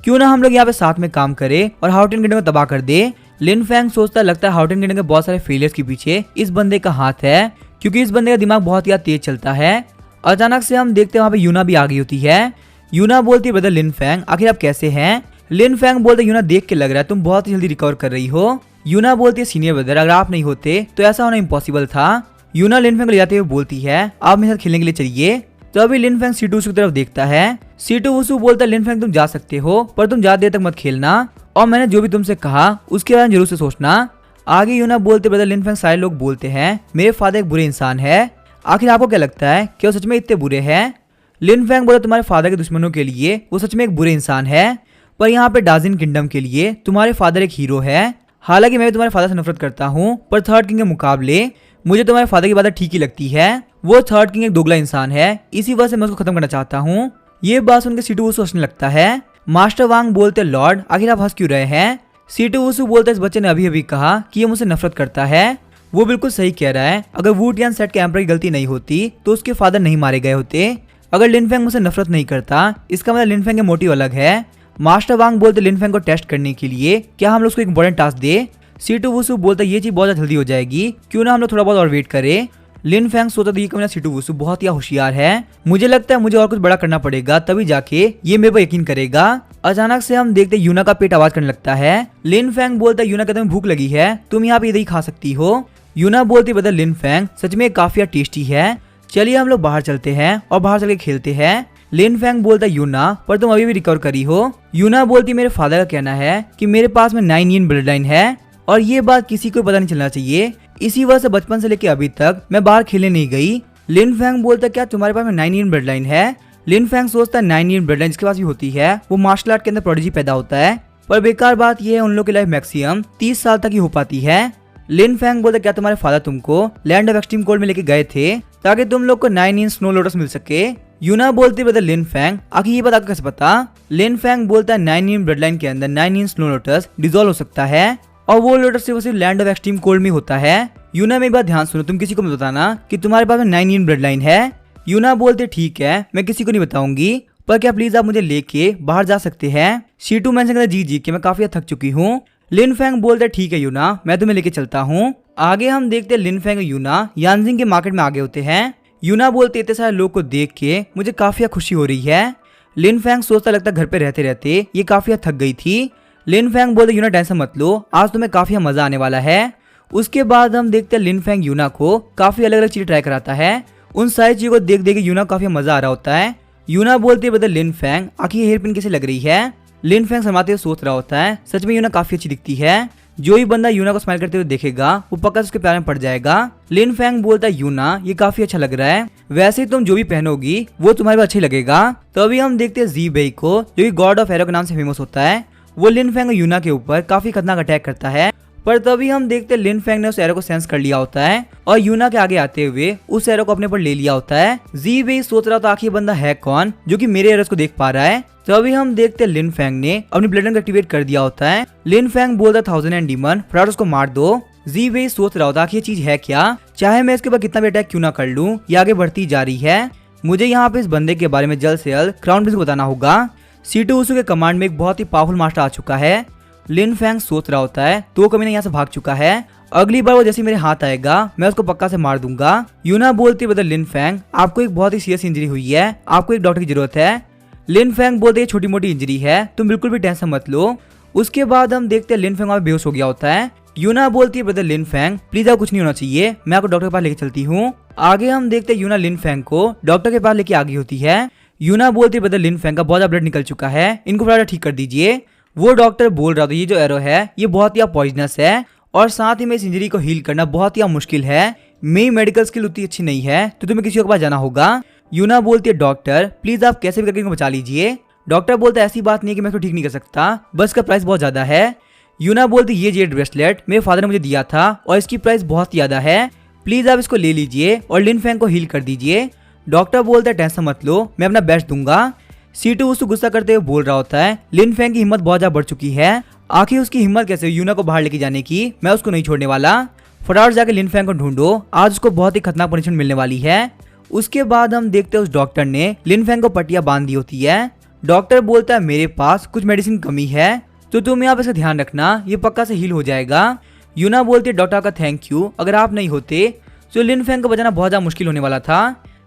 क्यों ना हम लोग यहाँ पे साथ में काम करें और हाओटियन किंगडम को तबाह कर दे। लिन फैंग सोचता लगता है हाओटियन किंगडम के बहुत सारे फेलियर्स के पीछे इस बंदे का हाथ है, क्योंकि इस बंदे का दिमाग बहुत ही तेज चलता है। अचानक से हम देखते हैं वहाँ पे यूना भी आ गई होती है। यूना बोलती है ब्रदर लिन फैंग आखिर आप कैसे हैं। लिन फैंग बोलते यूना देख के लग रहा है तुम बहुत ही जल्दी रिकवर कर रही हो। यूना बोलती है सीनियर ब्रदर अगर आप नहीं होते तो ऐसा होना इम्पॉसिबल था। यूना लिन फैंग को ले जाते हुए बोलती है आप मेरे साथ खेलने के लिए चलिए। तो अभी लिन फैंग सीटू वुसू की तरफ देखता है। सीटू वुसू बोलता है लिन फैंग तुम जा सकते हो पर तुम ज्यादा देर तक मत खेलना और मैंने जो भी तुमसे कहा उसके बारे में जरूर से सोचना। आगे यूना बोलते ब्रदर लिन फैंग सारे लोग बोलते हैं मेरे फादर एक बुरे इंसान है, आखिर आपको क्या लगता है कि वो सच में इतने बुरे हैं। लिन फैंग बोला तुम्हारे फादर के दुश्मनों के लिए वो सच में एक बुरे इंसान है, पर यहाँ पे डार्जिलिंग किंगडम के लिए तुम्हारे फादर एक हीरो है। हालांकि मैं भी तुम्हारे फादर से नफरत करता हूँ पर थर्ड किंग के मुकाबले मुझे तुम्हारे फादर की बात ठीक ही लगती है। वो थर्ड किंग एक दोगला इंसान है, इसी वजह से मैं उसको खत्म करना चाहता हूँ। ये बात सुनकर सीटू वुसू हंसने लगता है। मास्टर वांग बोलते लॉर्ड आखिर आप हंस क्यों रहे हैं। सीटू वुसू बोलते इस बच्चे ने अभी अभी कहा कि ये मुझसे नफरत करता है, वो बिल्कुल सही कह रहा है। अगर वुटियान सेट के एम्परर की गलती नहीं होती तो उसके फादर नहीं मारे गए होते। अगर लिन फैंग मुझसे नफरत नहीं करता इसका मतलब लिन फैंग के मोटिव अलग है। मास्टर वांग बोलते लिन फैंग को टेस्ट करने के लिए क्या हम लोग उसको एक इंपॉर्टेंट टास्क दे। सीटू वुसु बोलता ये चीज बहुत ज्यादा जल्दी हो जाएगी, क्यों ना हम लोग थोड़ा बहुत और वेट करें। लिन फैंग सोचता था ये कमीना सीटू वुसु बहुत ही होशियार है, मुझे लगता है मुझे और कुछ बड़ा करना पड़ेगा तभी जाके ये मेरे पर यकीन करेगा। अचानक से हम देखते यूना का पेट आवाज करने लगता है। लिन फैंग बोलता है यूना क्या तुम्हें भूख लगी है, तुम यहाँ पे इधर ही खा सकती हो। यूना बोलती बदल लिन फैंग सच में काफी टेस्टी है, चलिए हम लोग बाहर चलते हैं और बाहर चलके खेलते हैं। लिन फैंग बोलता यूना पर तुम अभी भी रिकवर करी हो। यूना बोलती मेरे फादर का कहना है कि मेरे पास में 9 इन ब्लड लाइन है और ये बात किसी को पता नहीं चलना चाहिए, इसी वजह से बचपन से लेके अभी तक मैं बाहर खेलने नहीं गई। लिन फैंग बोलता क्या तुम्हारे पास में 9 इन ब्लड लाइन है। लिन फैंग सोचता है 9 इन ब्लड लाइन जिसके पास भी होती है वो मार्शल आर्ट के अंदर प्रोडिजी पैदा होता है, पर बेकार बात यह है उन लोग की लाइफ मैक्सिमम 30 साल तक ही हो पाती है। लिन फैंग बोलता क्या तुम्हारे फादर तुमको लैंड ऑफ एक्सट्रीम कोल्ड में लेके गए थे ताकि तुम लोग को 9 इन स्नो लोटस मिल सके। यूना बोलती बदल लिन फैंग आखिर ये बात आपको कैसे पता। लिन फैंग बोलता है 9 इन ब्लड लाइन के अंदर 9 इन स्नो लोटस डिजोल्व हो सकता है और वो लोटस सिर्फ लैंड ऑफ एक्सट्रीम कोल्ड में होता है। यूना मेरी बात ध्यान सुनो, तुम किसी को मत बताना कि तुम्हारे पास में 9 इन ब्लड लाइन है। यूना बोलते ठीक है मैं किसी को नहीं बताऊंगी, पर क्या प्लीज आप मुझे लेके बाहर जा सकते हैं। शीटू मेंशन करता जी कि मैं काफी थक चुकी हूँ। लिन फैंग बोलते ठीक है यूना मैं तुम्हें लेके चलता हूँ। आगे हम देखते हैं लिन फैंग और यूना यानजिंग के मार्केट में आगे होते हैं। यूना बोलते इतने सारे लोग को देख के मुझे काफी खुशी हो रही है। लिन फैंग सोचता लगता घर पे रहते रहते ये काफी थक गई थी। लिन फैंग बोलते यूना टेंशन मत लो, आज तुम्हें काफी मजा आने वाला है। उसके बाद हम देखते हैं लिन फैंग यूना को काफी अलग अलग चीजें ट्राई कराता है, उन सारी चीजों को देख देख यूना काफी मजा आ रहा होता है। यूना बोलते बदल लिन फैंग आखिर हेयर पिन कैसे लग रही है। लिन फैंग शर्माते हुए सोच रहा होता है सच में यूना काफी अच्छी दिखती है, जो ही बंदा यूना को स्माइल करते हुए देखेगा वो पक्का उसके प्यार में पड़ जाएगा। लिन फैंग बोलता है यूना ये काफी अच्छा लग रहा है, वैसे तुम जो भी पहनोगी वो तुम्हारे को अच्छा ही लगेगा। तो अभी हम देखते हैं जी बेई को जो कि गॉड ऑफ एरो के नाम से फेमस होता है, वो लिन फैंग और यूना के ऊपर काफी खतरनाक अटैक करता है, पर तभी हम देखते हैं लिन फैंग ने उस एरो को सेंस कर लिया होता है और यूना के आगे आते हुए उस एरो को अपने पर ले लिया होता है। जी बेई सोच रहा था आखिर बंदा है कौन जो कि मेरे एरोस को देख पा रहा है। तो अभी हम देखते हैं लिन फैंग ने अपनी ब्लड लाइन को एक्टिवेट कर दिया होता है। लिन फैंग बोलता 1000 एंड डीमन फटाफट उसको मार दो। जी बेई सोच रहा होता कि ये चीज है क्या, चाहे मैं इसके ऊपर कितना भी अटैक क्यों ना कर लूं, ये आगे बढ़ती जा रही है। मुझे यहाँ पे इस बंदे के बारे में जल्द से जल्द क्राउन प्रिंस को बताना होगा। सीटू वुसु के कमांड में एक बहुत ही पावरफुल मास्टर आ चुका है। लिन फैंग सोच रहा होता है तो कमीना यहाँ से भाग चुका है, अगली बार वो जैसे मेरे हाथ आएगा मैं उसको पक्का से मार दूंगा। यूना बोलती बदल लिन फैंग आपको एक बहुत ही सीरियस इंजरी हुई है, आपको एक डॉक्टर की जरूरत है। लिन फैंग बोलते छोटी मोटी इंजरी है, तुम बिल्कुल भी टेंशन मत लो। उसके बाद हम देखते हैं लिन फैंग वहाँ बेहोश हो गया होता है। यूना बोलती है ब्रदर लिन फैंग प्लीज आप कुछ नहीं होना चाहिए, मैं आपको डॉक्टर के पास लेके चलती हूँ। आगे हम देखते हैं यूना लिन फैंग को डॉक्टर के पास लेके आ गई होती है। यूना बोलती है ब्रदर लिन फैंग का बहुत ज्यादा ब्लड निकल चुका है, इनको फटाफट ठीक कर दीजिए। वो डॉक्टर बोल रहा था ये जो एरो है ये बहुत ही पॉइजनस है और साथ ही में इस इंजरी को हील करना बहुत ही मुश्किल है, मेरी मेडिकल स्किल उतनी अच्छी नहीं है तो तुम्हें किसी के पास जाना होगा। यूना बोलती है डॉक्टर प्लीज आप कैसे भी करके इनको बचा लीजिए। डॉक्टर बोलता है ऐसी बात नहीं है कि मैं इसको ठीक नहीं कर सकता, बस इसका प्राइस बहुत ज्यादा है। यूना बोलती ये जेड ब्रेसलेट मेरे फादर ने मुझे दिया था और इसकी प्राइस बहुत ज्यादा है, प्लीज आप इसको ले लीजिए और लिन फैंग को हील कर दीजिए। डॉक्टर बोलता है टेंशन मत लो मैं अपना बेस्ट दूंगा। सीटू उसको गुस्सा करते हुए बोल रहा होता है लिन फैंग की हिम्मत बहुत ज्यादा बढ़ चुकी है, आखिर उसकी हिम्मत कैसे यूना को बाहर लेके जाने की, मैं उसको नहीं छोड़ने वाला। फटाफट जाके लिन फैंग को ढूंढो, आज उसको बहुत ही खतरनाक पनिशमेंट मिलने वाली है। उसके बाद हम देखते हैं उस डॉक्टर ने लिन फैंग को पट्टियां बांध दी होती है। डॉक्टर बोलता है मेरे पास कुछ मेडिसिन कमी है तो तुम यहाँ पे इसका ध्यान रखना, ये पक्का से हील हो जाएगा। यूना बोलती है डॉक्टर का थैंक यू, अगर आप नहीं होते तो लिन फैंग को बचाना बहुत ज्यादा मुश्किल होने वाला था।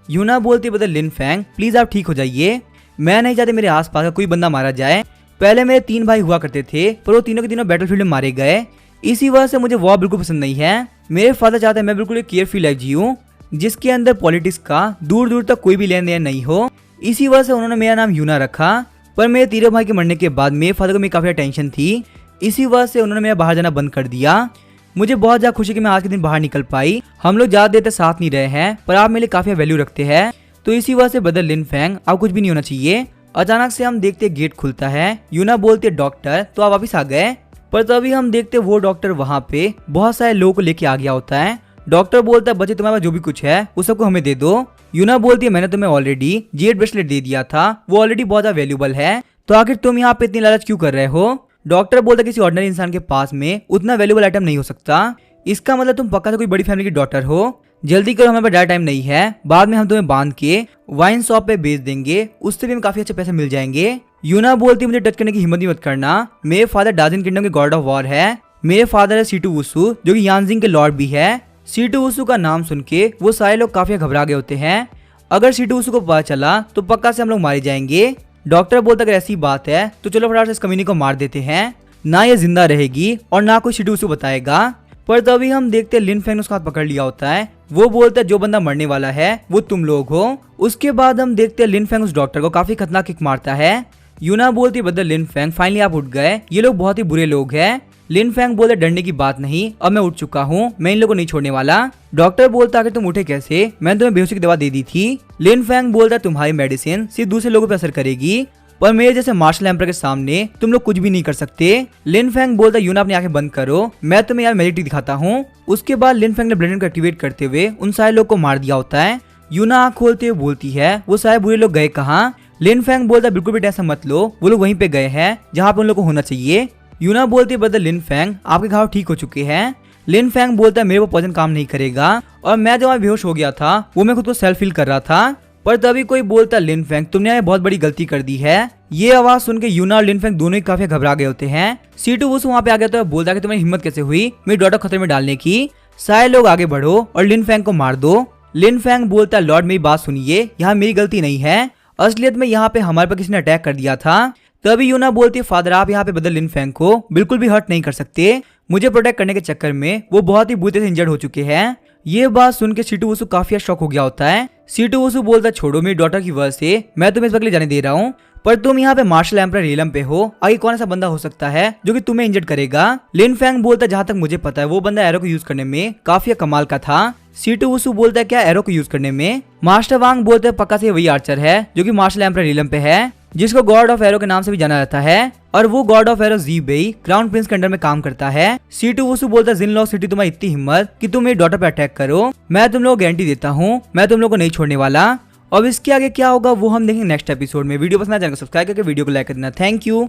यूना बोलती है बदल लिन फैंग प्लीज आप ठीक हो जाइए, मैं नहीं चाहती मेरे आसपास का कोई बंदा मारा जाए। पहले मेरे 3 भाई हुआ करते थे पर वो तीनों के तीनों बैटलफील्ड में मारे गए, इसी वजह से मुझे वॉर बिल्कुल पसंद नहीं है। मेरे फादर चाहते हैं मैं बिल्कुल एक केयरफ्री लाइफ जीऊं जिसके अंदर पॉलिटिक्स का दूर दूर तक कोई भी लेन देन नहीं हो, इसी वजह से उन्होंने मेरा नाम यूना रखा। पर मेरे तीनों भाई के मरने के बाद मेरे फादर को मेरी काफी टेंशन थी, इसी वजह से उन्होंने मेरा बाहर जाना बंद कर दिया। मुझे बहुत ज्यादा खुशी कि मैं आज के दिन बाहर निकल पाई, हम लोग ज्यादा देर तक साथ नहीं रहे हैं पर आप मेरे लिए काफी वैल्यू रखते हैं, तो इसी वजह से बदल लिन फैंग आप कुछ भी नहीं होना चाहिए। अचानक से हम देखते गेट खुलता है, यूना बोलते डॉक्टर तो आप वापिस आ गए, पर तभी हम देखते वो डॉक्टर वहाँ पे बहुत सारे लोगों को लेके आ गया होता है। डॉक्टर बोलता है बच्चे तुम्हारे पास जो भी कुछ है वो सबको हमें दे दो। यूना बोलती है मैंने तुम्हें ऑलरेडी जेड ब्रेसलेट दे दिया था, वो ऑलरेडी बहुत ज्यादा वैल्यूबल है, तो आखिर तुम यहाँ पे इतनी लालच क्यों कर रहे हो। डॉक्टर बोलता है किसी ऑर्डिनरी इंसान के पास में उतना वैल्यूबल आइटम नहीं हो सकता, इसका मतलब तुम पक्का से कोई बड़ी फैमिली की डॉटर हो, जल्दी करो हमें पर ज़्यादा टाइम नहीं है, बाद में हम तुम्हें बांध के वाइन शॉप पे बेच देंगे, उससे भी हमें काफी अच्छे पैसे मिल जाएंगे। यूना बोलती मुझे टच करने की हिम्मत ही मत करना, मेरे फादर डार्जन किंगडम के गॉड ऑफ वॉर है, मेरे फादर है सीटू वुसु जो कि यांजिंग के लॉर्ड भी है। सीटू वुसु का नाम सुन के वो सारे लोग काफी घबरा गए होते हैं। अगर सीटू वुसु को पता चला तो पक्का से हम लोग मारे जाएंगे। डॉक्टर बोलता अगर ऐसी बात है तो चलो फटाफट से इस कमीनी को मार देते हैं, ना ये जिंदा रहेगी और ना कोई सीटू वुसु बताएगा। पर तभी हम देखते हैं लिन फेंग ने उसका हाथ पकड़ लिया होता है। वो बोलता है जो बंदा मरने वाला है वो तुम लोग हो। उसके बाद हम देखते हैं लिन फेंग उस डॉक्टर को काफी खतरनाक किक मारता है। यूना बोलती है बदल लिन फेंग फाइनली आप उठ गए, ये लोग बहुत ही बुरे लोग हैं। लिन फेंग बोलते डरने की बात नहीं, अब मैं उठ चुका हूँ, मैं इन लोगों को नहीं छोड़ने वाला। डॉक्टर बोलता है कि तुम उठे कैसे, मैंने तुम्हें बेहोशी की दवा दे दी थी। लिन फेंग बोलता है तुम्हारी मेडिसिन सिर्फ दूसरे लोगों पर असर करेगी, पर मेरे जैसे मार्शल एम्पर के सामने तुम लोग कुछ भी नहीं कर सकते। लिन फेंग बोलता है यूना अपनी आंखें बंद करो, मैं तुम्हें यार मैजिक दिखाता हूँ। उसके बाद लिन फेंग ने ब्लेंडर को एक्टिवेट करते हुए उन सारे लोग को मार दिया होता है। यूना आंख खोलते हुए बोलती है वो सारे बुरे लोग गए कहाँ। लिन फेंग बोलता है बिल्कुल भी टेंशन मत लो, वो लोग वहीं पे गए हैं जहाँ पे उन लोग को होना चाहिए। यूना बोलती है बदल लिन फेंग आपके घाव ठीक हो चुके हैं। लिन फेंग बोलता है मेरे वो पॉइजन काम नहीं करेगा, और मैं जब बेहोश हो गया था वो मैं खुद को सेल्फ फील कर रहा था। पर तभी कोई बोलता है लिन फेंग तुमने बहुत बड़ी गलती कर दी है। ये आवाज सुन के यूना और लिन फेंग दोनों ही काफी घबरा गए होते हैं। सीटू वुसु वहाँ पे आ गया तो बोलता है कि तुम्हारी हिम्मत कैसे हुई मेरी डॉटर खतरे में डालने की, सारे लोग आगे बढ़ो और लिन फेंग को मार दो। लिन फेंग बोलता है लॉर्ड मेरी बात सुनिए, यहाँ मेरी गलती नहीं है, असलियत में यहाँ पे हमारे पर किसी ने अटैक कर दिया था। तभी यूना बोलती है फादर आप यहाँ पे बदल लिन फेंग को बिल्कुल भी हर्ट नहीं कर सकते, मुझे प्रोटेक्ट करने के चक्कर में वो बहुत ही बुरी तरह से इंजर्ड हो चुके हैं। ये बात सुन के सीटू वुसु काफी शॉक हो गया होता है। सीटू वुसु बोलता छोड़ो मेरी डॉटर की वजह से मैं तुम्हें इस वक्त ले जाने दे रहा हूँ, पर तुम यहाँ पे मार्शल एम्पर रियलम पे हो, आगे कौन सा बंदा हो सकता है जो कि तुम्हें इंजर्ड करेगा। लिन फेंग बोलता जहाँ तक मुझे पता है वो बंदा एरो को यूज करने में काफी कमाल का था। सीटू वुसु बोलता है क्या एरो को यूज करने में। मास्टर वांग बोलते हैं पक्का से वही आर्चर है जो कि मार्शल एम्पर रियलम पे है, जिसको गॉड ऑफ एरो के नाम से भी जाना जाता है, और वो गॉड ऑफ एरो जी बेई क्राउन प्रिंस के अंडर में काम करता है। सीटू वुसु बोलता है जिनलॉक सिटी तुम्हारी इतनी हिम्मत कि तुम मेरी डॉटर पे अटैक करो, मैं तुम लोग गारंटी देता हूँ मैं तुम लोग को नहीं छोड़ने वाला। अब इसके आगे क्या होगा वो हम देखेंगे नेक्स्ट एपिसोड में। वीडियो पसंद आए चैनल को सब्सक्राइब करके वीडियो को लाइक कर देना। Thank you.